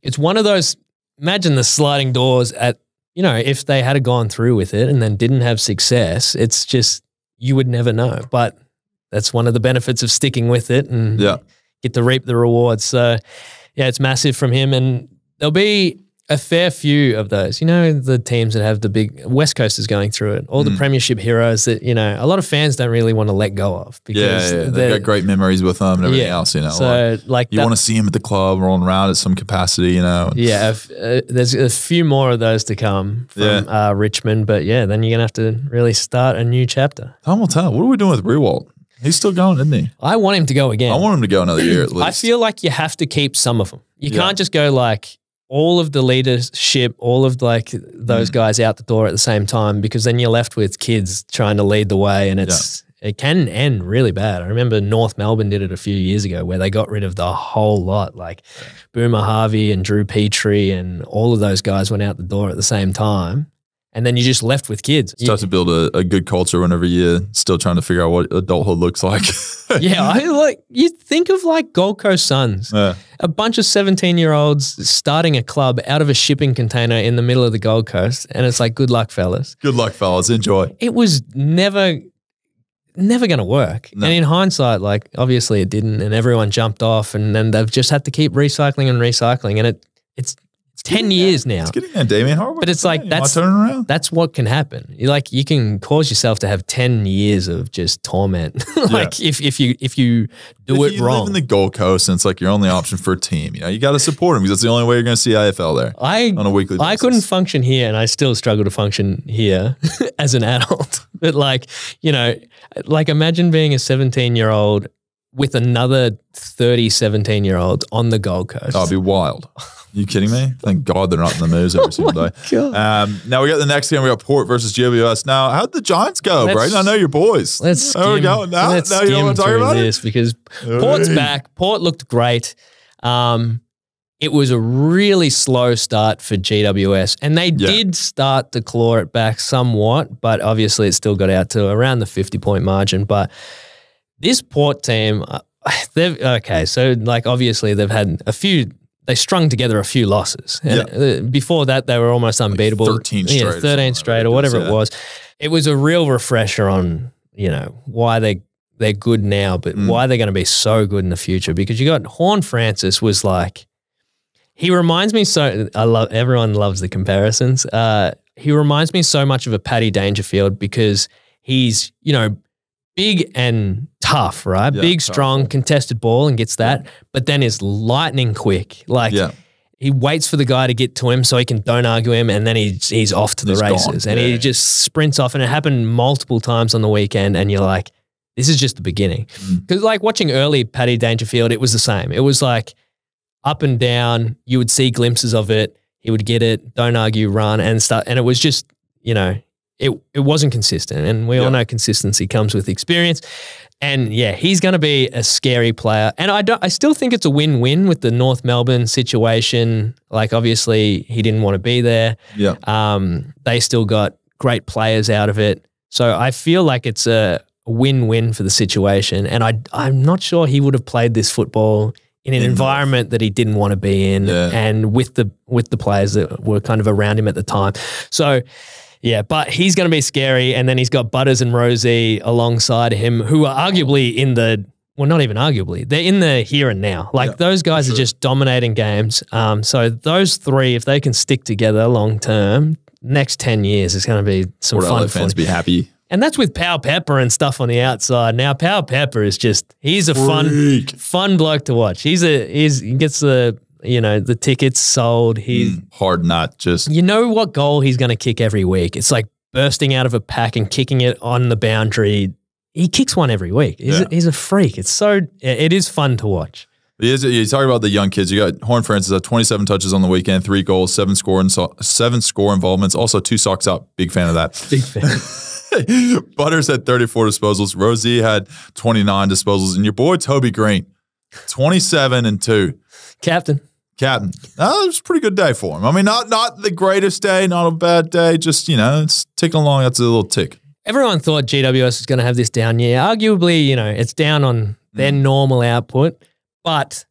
it's one of those, imagine the sliding doors at, if they had gone through with it and then didn't have success, it's just, you would never know. But that's one of the benefits of sticking with it and get to reap the rewards. So, yeah, it's massive from him. And there'll be a fair few of those. You know, the teams that have the big West Coasters going through it, all the premiership heroes that, you know, a lot of fans don't really want to let go of because they've got great memories with them and everything else, you know. So like you want to see them at the club rolling around at some capacity, you know. Yeah, there's a few more of those to come from Richmond, but yeah, then you're going to have to really start a new chapter. Time will tell. What are we doing with Rewalt? He's still going, isn't he? I want him to go again. I want him to go another year at least. I feel like you have to keep some of them. You can't just go like all of the leadership, all of like those guys out the door at the same time, because then you're left with kids trying to lead the way, and it can end really bad. I remember North Melbourne did it a few years ago where they got rid of the whole lot, like Boomer Harvey and Drew Petrie and all of those guys went out the door at the same time. And then you're just left with kids. It's tough to build a good culture whenever you're still trying to figure out what adulthood looks like. You think of like Gold Coast Suns, a bunch of 17-year-olds starting a club out of a shipping container in the middle of the Gold Coast, and it's like, good luck, fellas. Good luck, fellas. Enjoy. It was never going to work. No. And in hindsight, like obviously it didn't, and everyone jumped off, and then they've just had to keep recycling and recycling, and it's 10 years now. It's getting there, Damien Hardwick. But it's like that's what can happen. You can cause yourself to have 10 years of just torment. If you do it wrong. You live in the Gold Coast and it's like your only option for a team, you know, you got to support them because that's the only way you're going to see IFL there on a weekly basis. I couldn't function here, and I still struggle to function here as an adult. But like, you know, like imagine being a 17-year-old with another 30 17-year-olds on the Gold Coast. That'd be wild. You kidding me? Thank God they're not in the news every single day. Now we got the next game. We got Port versus GWS. Now, how'd the Giants go, Brayden? I know your boys. Let's There we go. Now you know what I'm talking about? This because Port's back. Port looked great. It was a really slow start for GWS, and they did start to claw it back somewhat, but obviously it still got out to around the 50-point margin. But this Port team, so like obviously they've had a few. They strung together a few losses. And before that, they were almost unbeatable. Like 13 straight. 13 straight or whatever it was. It was a real refresher on, you know, why they're good now, but why they're going to be so good in the future. Because you got Horn Francis was like, he reminds me everyone loves the comparisons. He reminds me so much of a Paddy Dangerfield because he's, you know, big and tough, right? Yeah, big, strong, contested ball and gets that, but then is lightning quick. Like he waits for the guy to get to him so he can don't argue him, and then he's off to the races. And he just sprints off, and it happened multiple times on the weekend, and you're like, this is just the beginning. Because like watching early Paddy Dangerfield, it was the same. It was like up and down. You would see glimpses of it. He would get it, don't argue, run, and start. And it was just, you know, it wasn't consistent, and we all know consistency comes with experience. And yeah, he's going to be a scary player. And I still think it's a win-win with the North Melbourne situation. Like obviously he didn't want to be there. They still got great players out of it. So I feel like it's a win-win for the situation. And I'm not sure he would have played this football in an environment that he didn't want to be in, and with the players that were kind of around him at the time. So yeah, but he's going to be scary. And then he's got Butters and Rosie alongside him, who are arguably not even arguably, they're in the here and now. Like those guys are just dominating games. So those three, if they can stick together long term, next 10 years is going to be some fun. Fans be happy. And that's with Power Pepper and stuff on the outside. Now Power Pepper is he's a fun bloke to watch. He gets the tickets sold. He's hard not just. You know what goal he's going to kick every week? It's like bursting out of a pack and kicking it on the boundary. He kicks one every week. He's a freak. It is fun to watch. You talk about the young kids. You got Horn Francis at 27 touches on the weekend, 3 goals, 7 score involvements, also 2 socks up. Big fan of that. Big fan. Butters had 34 disposals. Rosie had 29 disposals. And your boy Toby Green, 27 and 2. Captain. It was a pretty good day for him. I mean, not the greatest day, not a bad day. Just, you know, it's ticking along. That's a little tick. Everyone thought GWS was going to have this down year. Arguably, you know, it's down on their normal output, but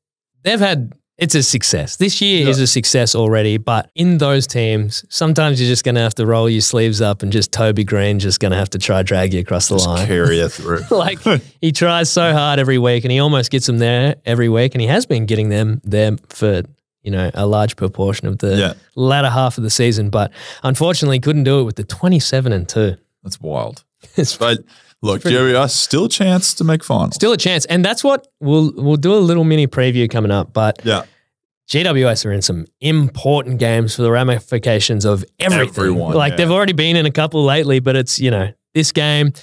it's a success. This year is a success already, but in those teams, sometimes you're just going to have to roll your sleeves up and just Toby Green just going to have to try drag you across the line. Carry you through. Like he tries so hard every week and he almost gets them there every week, and he has been getting them there for, a large proportion of the latter half of the season, but unfortunately couldn't do it with the 27-2. That's wild. But look, Jerry, still a chance to make finals. Still a chance. And that's what we'll do a little mini preview coming up. But GWS are in some important games for the ramifications of everything. Everyone, they've already been in a couple lately, but it's, this game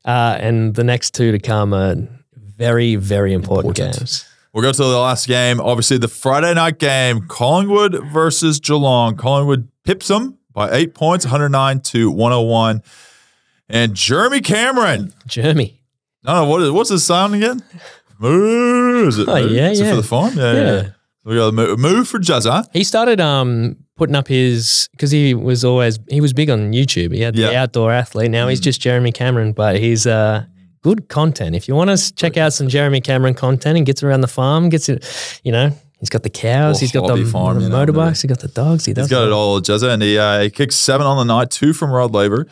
and the next two to come are very, very important games. We'll go to the last game. Obviously, the Friday night game, Collingwood versus Geelong. Collingwood pips them by 8 points, 109-101. And Jeremy Cameron. Jeremy. No, what's his sound again? Moo. Is it moo? Is it for the farm? Yeah. We got a moo for Jezza. He started putting up because he was big on YouTube. He had the outdoor athlete. Now he's just Jeremy Cameron, but he's good content. If you want to check out some Jeremy Cameron content and gets around the farm, he's got the cows, he's got the motorbikes, he's got the dogs. He's got it all, Jezza, and he kicks 7 on the night, 2 from Rod Laver.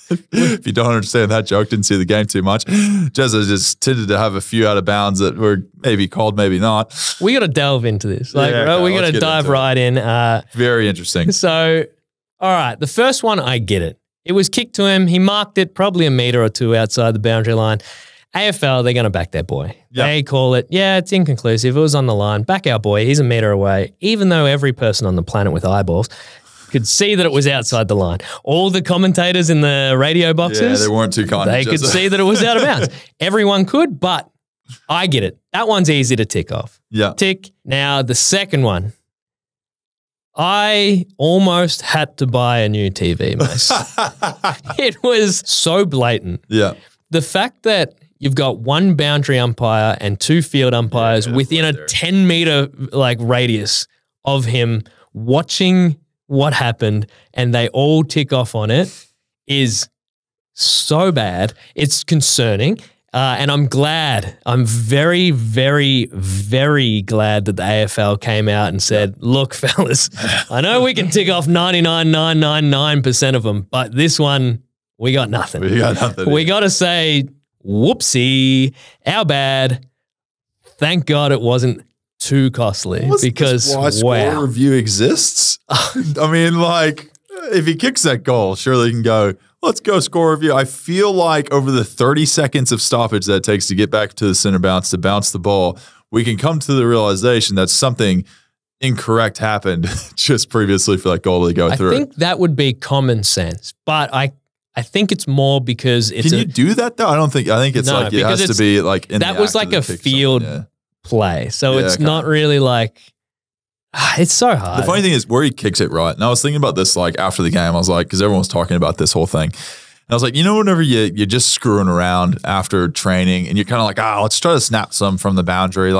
If you don't understand that joke, didn't see the game too much. Jezza just tended to have a few out of bounds that were maybe called, maybe not. We got to delve into this. We got to dive right in. Very interesting. So, all right, the first one, I get it. It was kicked to him. He marked it probably a metre or two outside the boundary line. AFL, they're going to back their boy. Yep. They call it, it's inconclusive. It was on the line. Back our boy. He's a metre away. Even though every person on the planet with eyeballs could see that it was outside the line. All the commentators in the radio boxes, they weren't too kind. They could see that it was out of bounds. Everyone could, but I get it. That one's easy to tick off. Yeah. Tick. Now, the second one, I almost had to buy a new TV, mate. It was so blatant. Yeah. The fact that you've got one boundary umpire and 2 field umpires within a 10-meter radius of him watching what happened and they all tick off on it is so bad. It's concerning. And I'm very, very, very glad that the AFL came out and said, look, fellas, I know we can tick off 99.999% of them, but this one, we got nothing. We got to say, whoopsie, our bad. Thank God it wasn't too costly because why score review exists. I mean, if he kicks that goal, surely he can go, let's go score review. I feel like over the 30 seconds of stoppage that it takes to get back to the center bounce, to bounce the ball, we can come to the realization that something incorrect happened just previously for that goal to go through. I think that would be common sense, but I think it's more because it's Can you do that though? I think it's it has to be in that was like a field play. So it's not really it's so hard. The funny thing is where he kicks it right. And I was thinking about this after the game. I was because everyone was talking about this whole thing. And I was whenever you're just screwing around after training and you're kind of let's try to snap some from the boundary.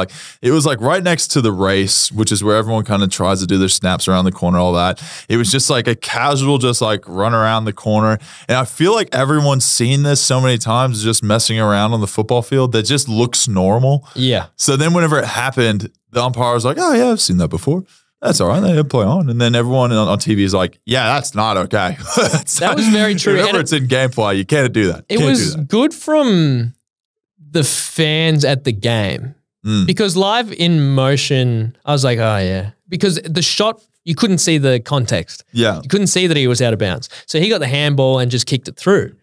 It was right next to the race, which is where everyone kind of tries to do their snaps around the corner, all that. It was just a casual, just run around the corner. And I feel like everyone's seen this so many times, just messing around on the football field that just looks normal. Yeah. So then whenever it happened, the umpire was oh yeah, I've seen that before. That's all right. They play on. And then everyone on TV is that's not okay. That was very true. Whenever it's in gameplay, you can't do that. It was good from the fans at the game because live in motion, I was oh yeah. Because the shot, you couldn't see the context. Yeah. You couldn't see that he was out of bounds. So he got the handball and just kicked it through.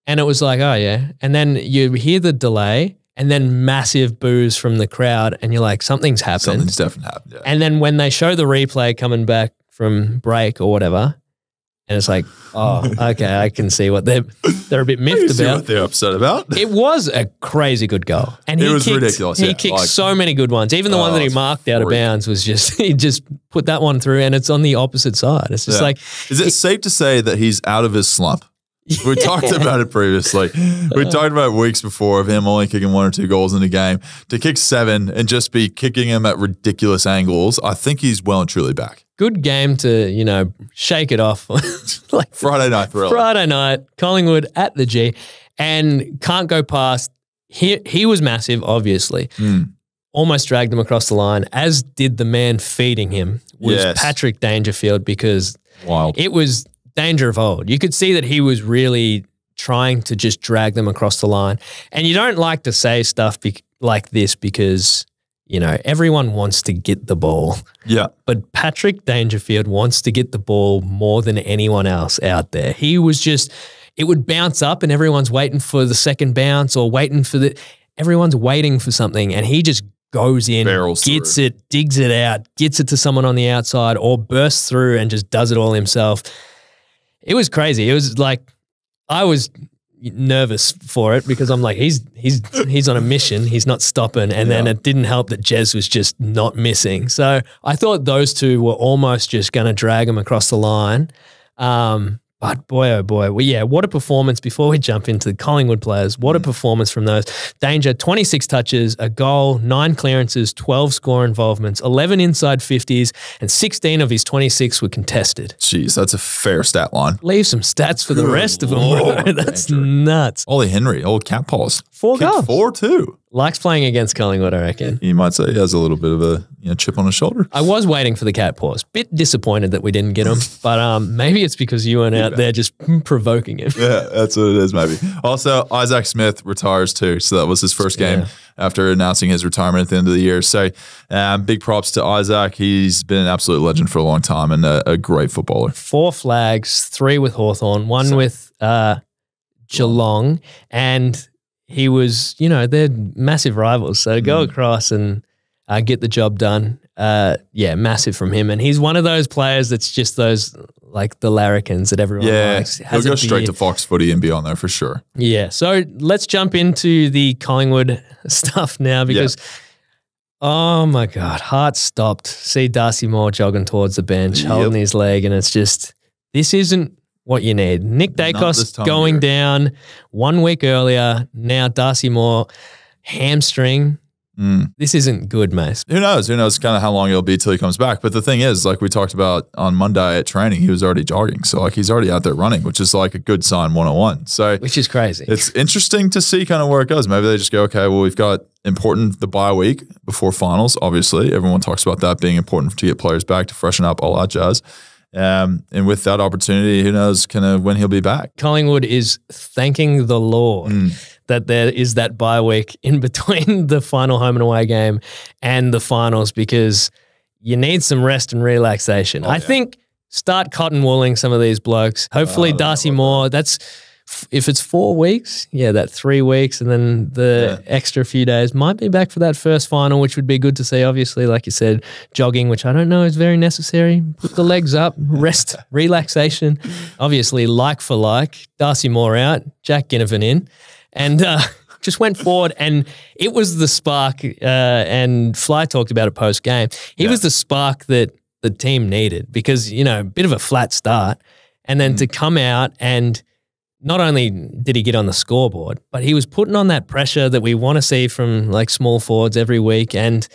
And it was oh yeah. And then you hear the delay and then massive boos from the crowd and you're something's happened. Something's definitely happened, yeah. And then when they show the replay coming back from break or whatever, and it's okay, I can see what they're a bit miffed about. See what they're upset about. It was a crazy good goal. And it was ridiculous. He kicked so many good ones. Even the one that he marked out of bounds was he just put that one through and it's on the opposite side. It's just Is it safe to say that he's out of his slump? We talked about it previously. We talked about weeks before of him only kicking 1 or 2 goals in a game. To kick 7 and just be kicking him at ridiculous angles, I think he's well and truly back. Good game to, shake it off. Friday night thriller. Friday night, Collingwood at the G, and can't go past. He was massive, obviously. Almost dragged him across the line, as did the man feeding him, was Patrick Dangerfield, because it was danger of old. You could see that he was really trying to just drag them across the line. And you don't like to say stuff like this because, everyone wants to get the ball. Yeah. But Patrick Dangerfield wants to get the ball more than anyone else out there. He was just, it would bounce up and everyone's waiting for the second bounce or everyone's waiting for something, and he just goes in, gets it, digs it out, gets it to someone on the outside, or bursts through and just does it all himself. It was crazy. It was like, I was nervous for it because I'm like, he's on a mission. He's not stopping. And then it didn't help that Jez was just not missing. So I thought those two were almost just going to drag him across the line. But boy, oh boy, what a performance. Before we jump into the Collingwood players, what a performance from those. Danger, 26 touches, a goal, 9 clearances, 12 score involvements, 11 inside 50s, and 16 of his 26 were contested. Jeez, that's a fair stat line. Leave some stats for the rest of them, bro. That's nuts. Ollie Henry, old cat paws. 4 goals. 4 too. Likes playing against Collingwood, I reckon. You might say he has a little bit of a chip on his shoulder. I was waiting for the cat paws. Bit disappointed that we didn't get him, but maybe it's because you weren't out there just provoking him. Yeah, that's what it is, maybe. Also, Isaac Smith retires too, so that was his first game after announcing his retirement at the end of the year. So big props to Isaac. He's been an absolute legend for a long time and a great footballer. 4 flags, 3 with Hawthorn, 1 with Geelong, and he was, they're massive rivals. So to go across and get the job done, massive from him. And he's one of those players that's just those, like the larrikins that everyone likes. He'll go straight to Fox Footy and be on there for sure. Yeah. So let's jump into the Collingwood stuff now because, oh my God, heart stopped. See Darcy Moore jogging towards the bench, holding his leg, and it's just, this isn't what you need. Nick Dacos going down 1 week earlier. Now Darcy Moore, hamstring. This isn't good, mate. Who knows? Who knows kind of how long it'll be till he comes back. But the thing is, like we talked about on Monday at training, he was already jogging. So like he's already out there running, which is like a good sign 101. So which is crazy. It's interesting to see kind of where it goes. Maybe they just go, okay, well, we've got the bye week before finals, obviously. Everyone talks about that being important to get players back to freshen up, all that jazz. And with that opportunity, who knows kind of when he'll be back. Collingwood is thanking the Lord that there is that bye week in between the final home and away game and the finals, because you need some rest and relaxation. I think start cotton wooling some of these blokes. Hopefully Darcy Moore, if it's 4 weeks, that 3 weeks and then the extra few days might be back for that first final, which would be good to see. Obviously, like you said, jogging, which I don't know is very necessary. Put the legs up, rest, relaxation. Obviously, like for like, Darcy Moore out, Jack Ginnivan in, and just went forward, and it was the spark, and Fly talked about it post-game. He was the spark that the team needed because, a bit of a flat start, and then to come out and not only did he get on the scoreboard, but he was putting on that pressure that we want to see from like small forwards every week, and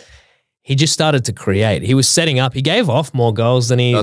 he just started to create. He was setting up. He gave off more goals than he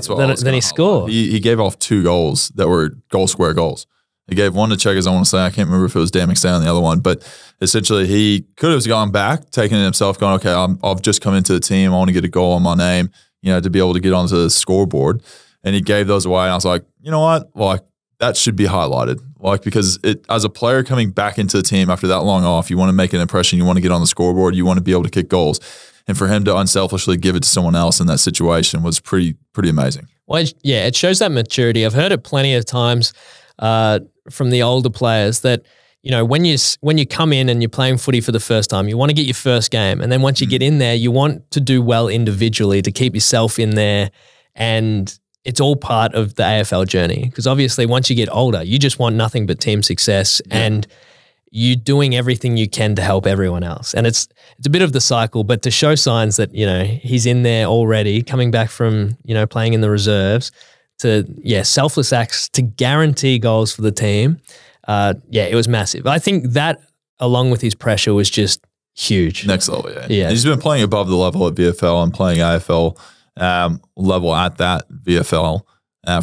scored. He gave off 2 goals that were goal square goals. He gave one to Checkers, I want to say. I can't remember if it was Dan McStay on the other one, but essentially he could have gone back, taken it himself, going, okay, I've just come into the team. I want to get a goal on my name, to be able to get onto the scoreboard. And he gave those away, and I was like, you know what? Like, that should be highlighted. Like, because as a player coming back into the team after that long off, you want to make an impression, you want to get on the scoreboard, you want to be able to kick goals. And for him to unselfishly give it to someone else in that situation was pretty amazing. Well, it shows that maturity. I've heard it plenty of times from the older players that, when you come in and you're playing footy for the first time, you want to get your first game. And then once you get in there, you want to do well individually to keep yourself in there, and it's all part of the AFL journey, because obviously once you get older, you just want nothing but team success and you're doing everything you can to help everyone else. And it's a bit of the cycle, but to show signs that, he's in there already, coming back from, playing in the reserves to, selfless acts to guarantee goals for the team. It was massive. I think that along with his pressure was just huge. Next level, yeah. He's been playing above the level at VFL and playing AFL level at that VFL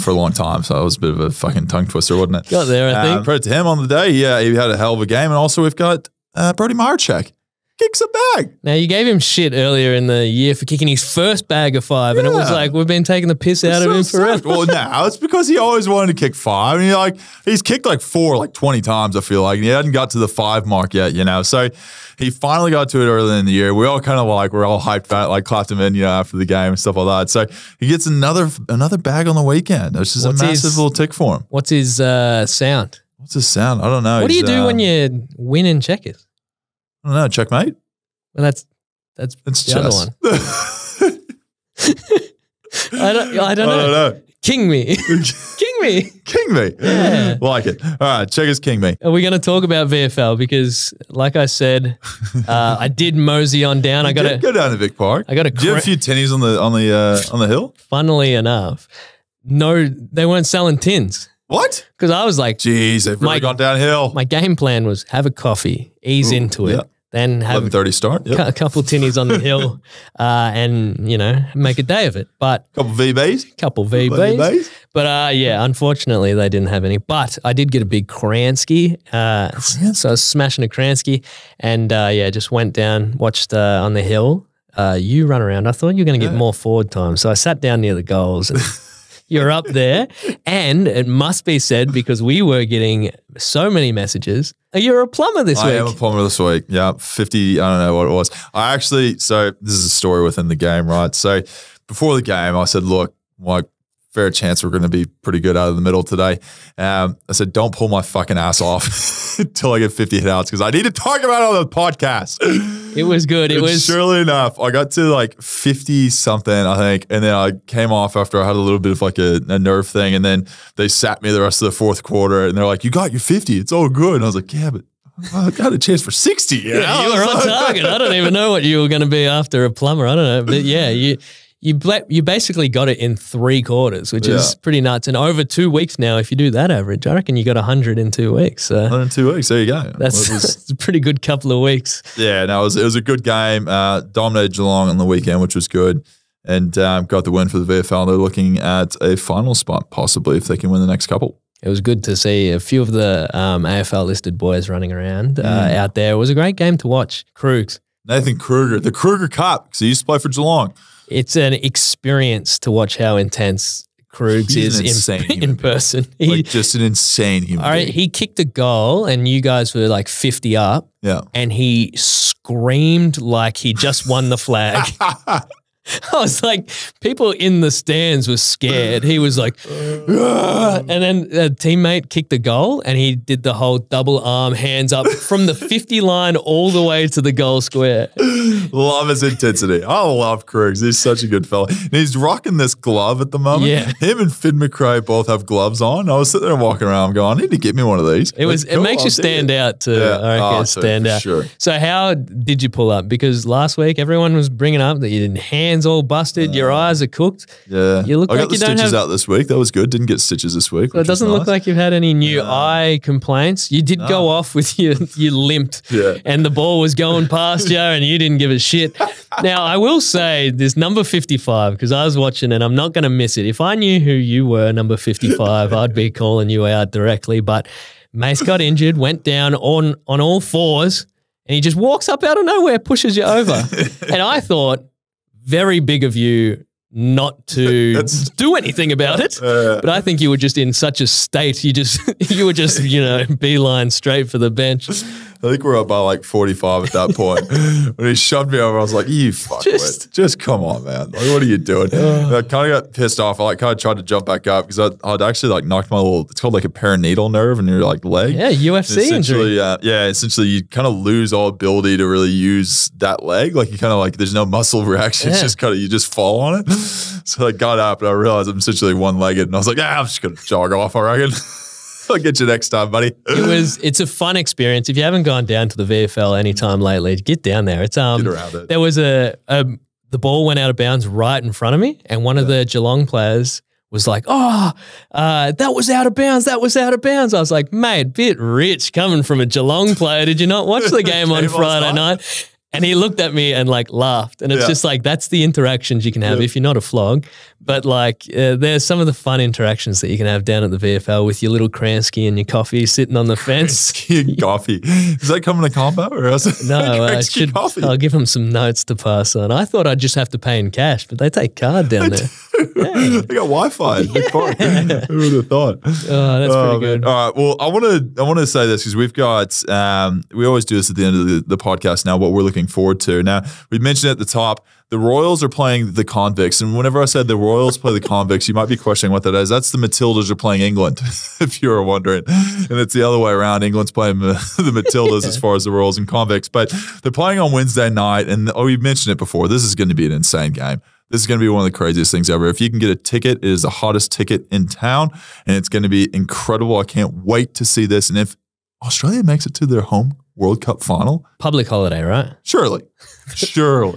for a long time. So it was a bit of a fucking tongue twister, wasn't it? Got there, I think. Credit to him on the day. Yeah, he had a hell of a game. And also we've got Brody Marchek. kicks a bag. Now, you gave him shit earlier in the year for kicking his first bag of 5, and it was like, we've been taking the piss out of him forever. Well, no, it's because he always wanted to kick 5. And he's kicked like 4, like 20 times, I feel like. And he hadn't got to the 5 mark yet, So he finally got to it earlier in the year. We all kind of we're all hyped about it, like clapped him in, after the game and stuff like that. So he gets another bag on the weekend, which is a massive little tick for him. What's his sound? What's his sound? I don't know. What do you do when you win in checkers? I don't know. Checkmate? Well, that's the chess. other one. I don't know. King me. King me. King me. Yeah. Like it. All right. Checkers king me. Are we going to talk about VFL? Because like I said, I did mosey on down. I got to go down to Vic Park. I got to. Do you have a few tinnies on the hill? Funnily enough, no, they weren't selling tins. What? Because I was like, geez, they've really gone downhill. My game plan was have a coffee, ease into it. Then have 11:30 start. Yep. A couple tinnies on the hill, and make a day of it. But couple VBs, But unfortunately they didn't have any. But I did get a big Kransky, so I was smashing a Kransky, and just went down, watched on the hill. You run around. I thought you were going to get more forward time, so I sat down near the goals. And you're up there, and it must be said because we were getting so many messages. You're a plumber this week. I am a plumber this week. Yeah, 50. I don't know what it was. So this is a story within the game, right? So before the game, I said, look, fair chance we're going to be pretty good out of the middle today. I said, don't pull my fucking ass off until I get 50 hit outs because I need to talk about it on the podcast. It was good. It was surely enough. I got to like 50 something, I think, and then I came off after I had a little bit of like a nerve thing, and then they sat me the rest of the fourth quarter, and they're like, "You got your 50. It's all good." And I was like, "Yeah, but I got a chance for 60." You were on target. I don't even know what you were going to be after a plumber. I don't know, but yeah, you basically got it in 3 quarters, which is pretty nuts. And over 2 weeks now, if you do that average, I reckon you got 100 in 2 weeks. 100 in 2 weeks. There you go. That's a pretty good couple of weeks. Yeah, no, it was a good game. Dominated Geelong on the weekend, which was good. And got the win for the VFL. They're looking at a final spot, possibly, if they can win the next couple. It was good to see a few of the AFL-listed boys running around out there. It was a great game to watch. Krugs. Nathan Kruger. The Kruger Cup, because he used to play for Geelong. It's an experience to watch how intense Krugs is in person. Just an insane human being. He kicked a goal and you guys were like 50 up. Yeah. And he screamed like he just won the flag. I was like, people in the stands were scared. He was like, and then a teammate kicked the goal and he did the whole double arm hands up from the 50 line all the way to the goal square. Love his intensity. I love Krugs. He's such a good fella. And he's rocking this glove at the moment. Yeah. Him and Finn McRae both have gloves on. I was sitting there walking around going, I need to get me one of these. It makes you stand out too. Yeah. I reckon stand out. Sure. So how did you pull up? Because last week everyone was bringing up that you didn't hands all busted, your eyes are cooked. Yeah. You look I like got the you don't stitches have... out this week. That was good. Didn't get stitches this week. So it doesn't look like you've had any new eye complaints. You did go off with you limped and the ball was going past you and you didn't give a shit. Now, I will say this number 55, because I was watching and I'm not going to miss it. If I knew who you were, number 55, I'd be calling you out directly. But Mace got injured, went down on all fours, and he just walks up out of nowhere, pushes you over. And I thought, very big of you not to do anything about it. But I think you were just in such a state. You were just, beeline straight for the bench. I think we're up by like 45 at that point. When he shoved me over, I was like, you fuckwit. Just come on, man. Like, what are you doing? I kind of got pissed off. I kind of tried to jump back up because I'd actually like knocked my it's called like a perineal nerve in your like leg. Yeah, UFC injury. Essentially you kind of lose all ability to really use that leg. Like you kind of like, there's no muscle reaction. It's just kind of, you just fall on it. So I got up and I realized I'm essentially one-legged and I was like, I'm just going to jog off, I reckon. I'll get you next time, buddy. It's a fun experience. If you haven't gone down to the VFL anytime lately, get down there. It's get around it. There was the ball went out of bounds right in front of me, and one of the Geelong players was like, that was out of bounds. That was out of bounds. I was like, mate, bit rich coming from a Geelong player. Did you not watch the game on Friday night? And he looked at me and like laughed. And it's just like, that's the interactions you can have if you're not a flog. But like, there's some of the fun interactions that you can have down at the VFL with your little Kransky and your coffee sitting on the fence. Kransky and coffee. Is that coming to combo or else? No, I'll give him some notes to pass on. I thought I'd just have to pay in cash, but they take card down there. They got Wi-Fi. Who would have thought? Oh, that's pretty good. All right. Well, I want to say this because we've got we always do this at the end of the podcast now, what we're looking forward to. Now, we mentioned at the top, the Royals are playing the Convicts. And whenever I said the Royals play the Convicts, you might be questioning what that is. That's the Matildas are playing England, if you were wondering. And it's the other way around. England's playing the Matildas as far as the Royals and Convicts. But they're playing on Wednesday night. And we've mentioned it before. This is going to be an insane game. This is going to be one of the craziest things ever. If you can get a ticket, it is the hottest ticket in town. And it's going to be incredible. I can't wait to see this. And if Australia makes it to their home World Cup final. Public holiday, right? Surely.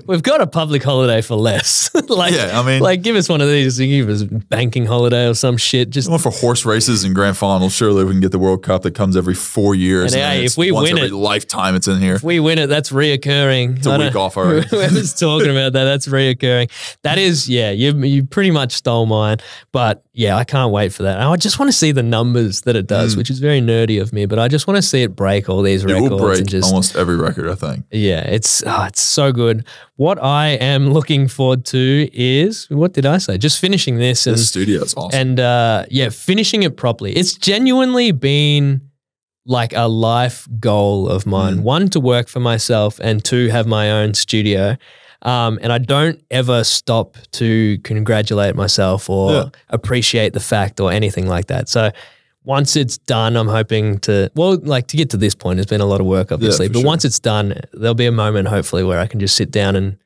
We've got a public holiday for less. Give us one of these. Give us banking holiday or some shit. Just one for horse races and grand finals. Surely we can get the World Cup that comes every 4 years. And hey, if we win it, lifetime it's in here. If we win it, that's reoccurring. It's a week off already. Whoever's talking about that, that's reoccurring. That is, you pretty much stole mine. But yeah, I can't wait for that. I just want to see the numbers that it does, which is very nerdy of me. But I just want to see it break all these records. It will break almost every record, I think. Yeah, it's so good. What I am looking forward to is, what did I say? Just finishing this. This studio is awesome. And finishing it properly. It's genuinely been like a life goal of mine. One, to work for myself, and two, have my own studio. And I don't ever stop to congratulate myself or appreciate the fact or anything like that. So once it's done, I'm hoping to get to this point, it's been a lot of work, obviously. But once it's done, there'll be a moment, hopefully, where I can just sit down and,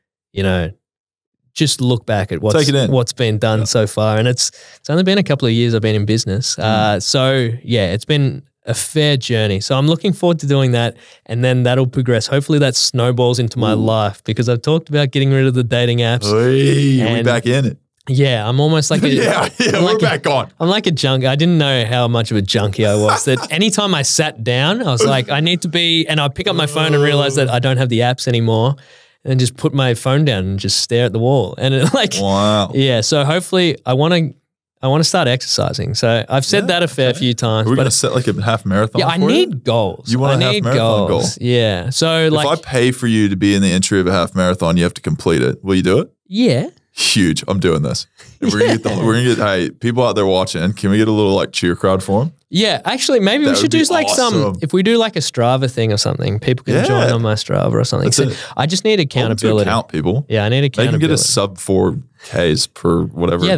just look back at what's been done so far. And it's only been a couple of years I've been in business. It's been a fair journey. So I'm looking forward to doing that, and then that'll progress. Hopefully that snowballs into my life, because I've talked about getting rid of the dating apps. We're back in it. Yeah, I'm almost like we're back on. I'm like a junkie. I didn't know how much of a junkie I was. That anytime I sat down, I was like, I need to be, and I pick up my phone and realize that I don't have the apps anymore, and just put my phone down and just stare at the wall. And wow. Yeah. So hopefully I want to start exercising. So I've said that a fair few times. Are we going to set like a half marathon? Yeah, I need goals. You want a half marathon goal? Yeah. So if I pay for you to be in the entry of a half marathon, you have to complete it. Will you do it? Yeah. Huge. I'm doing this. We're gonna get hey, people out there watching. Can we get a little like cheer crowd for them? Yeah, actually, maybe we should do like awesome. If we do like a Strava thing or something, people can join on my Strava or something. So I just need accountability. To count people. Yeah, I need accountability. They can get a sub 4Ks per whatever. Yeah,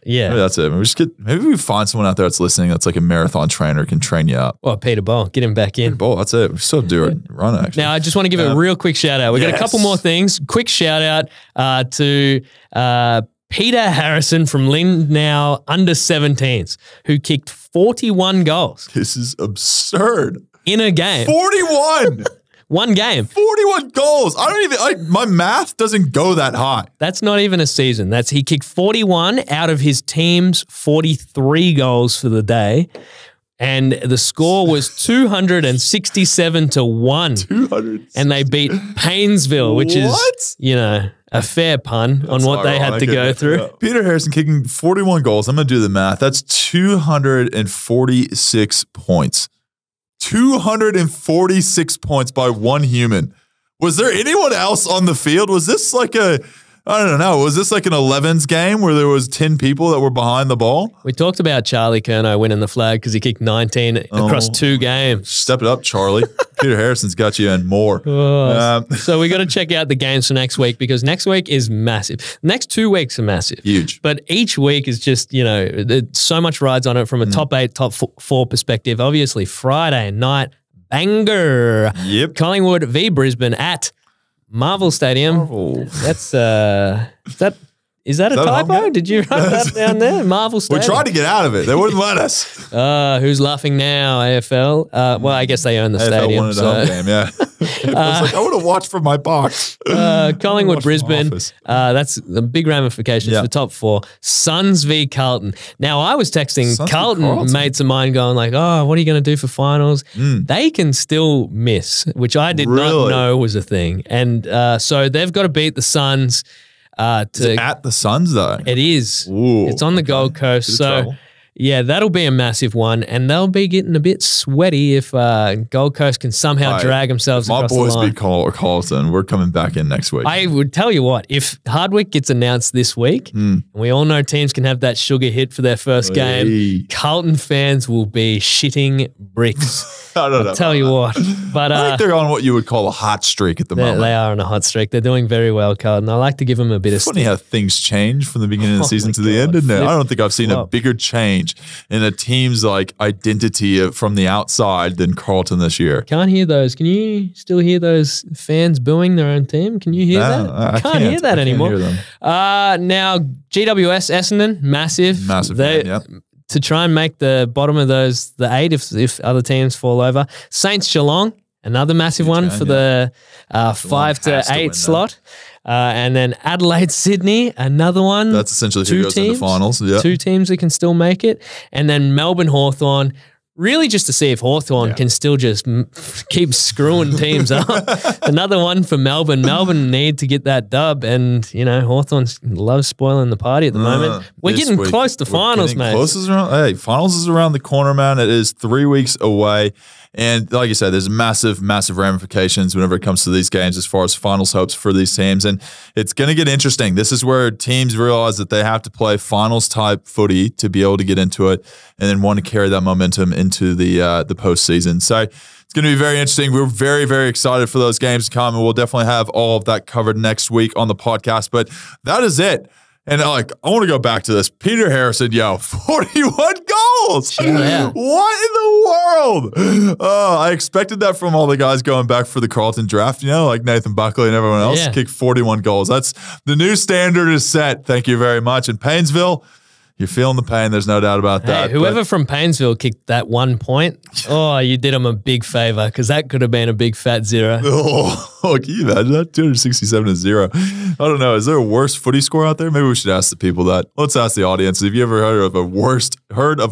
Yeah. Maybe that's it. Maybe we find someone out there that's listening that's like a marathon trainer, can train you up. Well, Peter Ball, get him back in. Peter Ball, that's it. We still do it. Run actually. Now, I just want to give a real quick shout out. We got a couple more things. Quick shout out to Peter Harrison from Lindau under 17s, who kicked 41 goals. This is absurd. In a game. 41. One game. 41 goals. My math doesn't go that high. That's not even a season. He kicked 41 out of his team's 43 goals for the day. And the score was 267-1. And they beat Paynesville, which is, a fair pun on what they had to go through. Peter Harrison kicking 41 goals. I'm going to do the math. That's 246 points. 246 points by one human. Was there anyone else on the field? Was this like was this like an 11s game where there was 10 people that were behind the ball? We talked about Charlie Curnow winning the flag because he kicked 19 across 2 games. Step it up, Charlie. Peter Harrison's got you and more. So we got to check out the games for next week, because next week is massive. Next 2 weeks are massive. Huge. But each week is just, so much rides on it from a top 8, top 4 perspective. Obviously, Friday night, banger. Yep. Collingwood v Brisbane at Marvel Stadium. Marvel. That's is that Is that a typo? Did you write that down there? Marvel Stadium. We tried to get out of it. They wouldn't let us. Who's laughing now, AFL? Well, I guess they own the AFL stadium. Wanted a home game, yeah. I was like, I want to watch from my box. Collingwood, Brisbane. That's the big ramifications for top 4. Suns v Carlton. Now, I was texting Carlton mates of mine going like, oh, what are you going to do for finals? They can still miss, which I did not know was a thing. And so they've got to beat the Suns. Is it at the Suns, though? It is. Ooh, it's on the Gold Coast. So, yeah, that'll be a massive one. And they'll be getting a bit sweaty if Gold Coast can somehow drag themselves across the line. My boys beat Carlton. We're coming back in next week. I would tell you what, if Hardwick gets announced this week, and we all know teams can have that sugar hit for their first game, Carlton fans will be shitting bricks. I don't know. I'll tell you what. But I think they're on what you would call a hot streak at the moment. They are on a hot streak. They're doing very well, Carlton. I like to give them a bit of funny how things change from the beginning of the season to the end, isn't it? I don't think I've seen a bigger change in a team's like identity from the outside than Carlton this year. Can't hear those. Can you still hear those fans booing their own team? Can you hear that? I can't hear that anymore. Hear them. Now, GWS Essendon, massive. Massive game, yeah. To try and make the bottom of those, the 8 if other teams fall over. Saints Geelong, another massive one for the 5 to 8 slot. And then Adelaide Sydney, another one. That's essentially who goes into finals. Yeah. 2 teams that can still make it. And then Melbourne Hawthorn. Really just to see if Hawthorn can still just keep screwing teams up. Another one for Melbourne. Melbourne need to get that dub, and, you know, Hawthorn loves spoiling the party at the moment. We're getting close to finals, mate. Finals is around the corner, man. It is 3 weeks away. And like you said, there's massive, massive ramifications whenever it comes to these games as far as finals hopes for these teams. And it's going to get interesting. This is where teams realize that they have to play finals-type footy to be able to get into it and then want to carry that momentum into the postseason. So it's going to be very interesting. We're very, very excited for those games to come, and we'll definitely have all of that covered next week on the podcast. But that is it. And I want to go back to this. Peter Harrison, 41 goals. Yeah. What in the world? I expected that from all the guys going back for the Carlton draft, like Nathan Buckley and everyone else. Yeah. Kicked 41 goals. That's the new standard is set. Thank you very much. And Paynesville, you're feeling the pain. There's no doubt about that. Whoever from Paynesville kicked that 1 point, you did them a big favor, because that could have been a big fat 0. Can you imagine that? 267-0. I don't know. Is there a worse footy score out there? Maybe we should ask the people that. Let's ask the audience. Have you ever heard of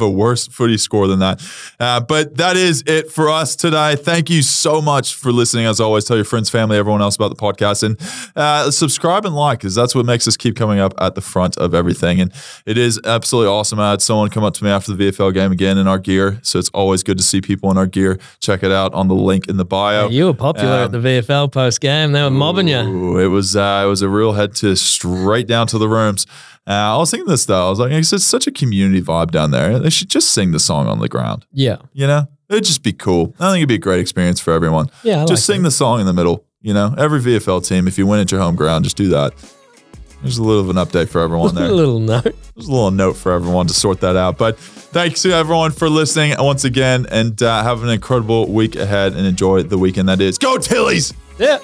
a worse footy score than that? But that is it for us today. Thank you so much for listening. As always, tell your friends, family, everyone else about the podcast, and subscribe and like, because that's what makes us keep coming up at the front of everything. And it is absolutely awesome. I had someone come up to me after the VFL game again in our gear, so it's always good to see people in our gear. Check it out on the link in the bio. You were popular at the VFL post game. They were mobbing you. It was a real head to straight down to the rooms. I was thinking this though. I was like, it's such a community vibe down there. They should just sing the song on the ground. Yeah, it'd just be cool. I think it'd be a great experience for everyone. Yeah, just sing the song in the middle. Every VFL team, if you win at your home ground, just do that. There's a little of an update for everyone there. A little note. There's a little note for everyone to sort that out. But thanks to everyone for listening once again, and have an incredible week ahead, and enjoy the weekend that is. Go Tillies! Yeah.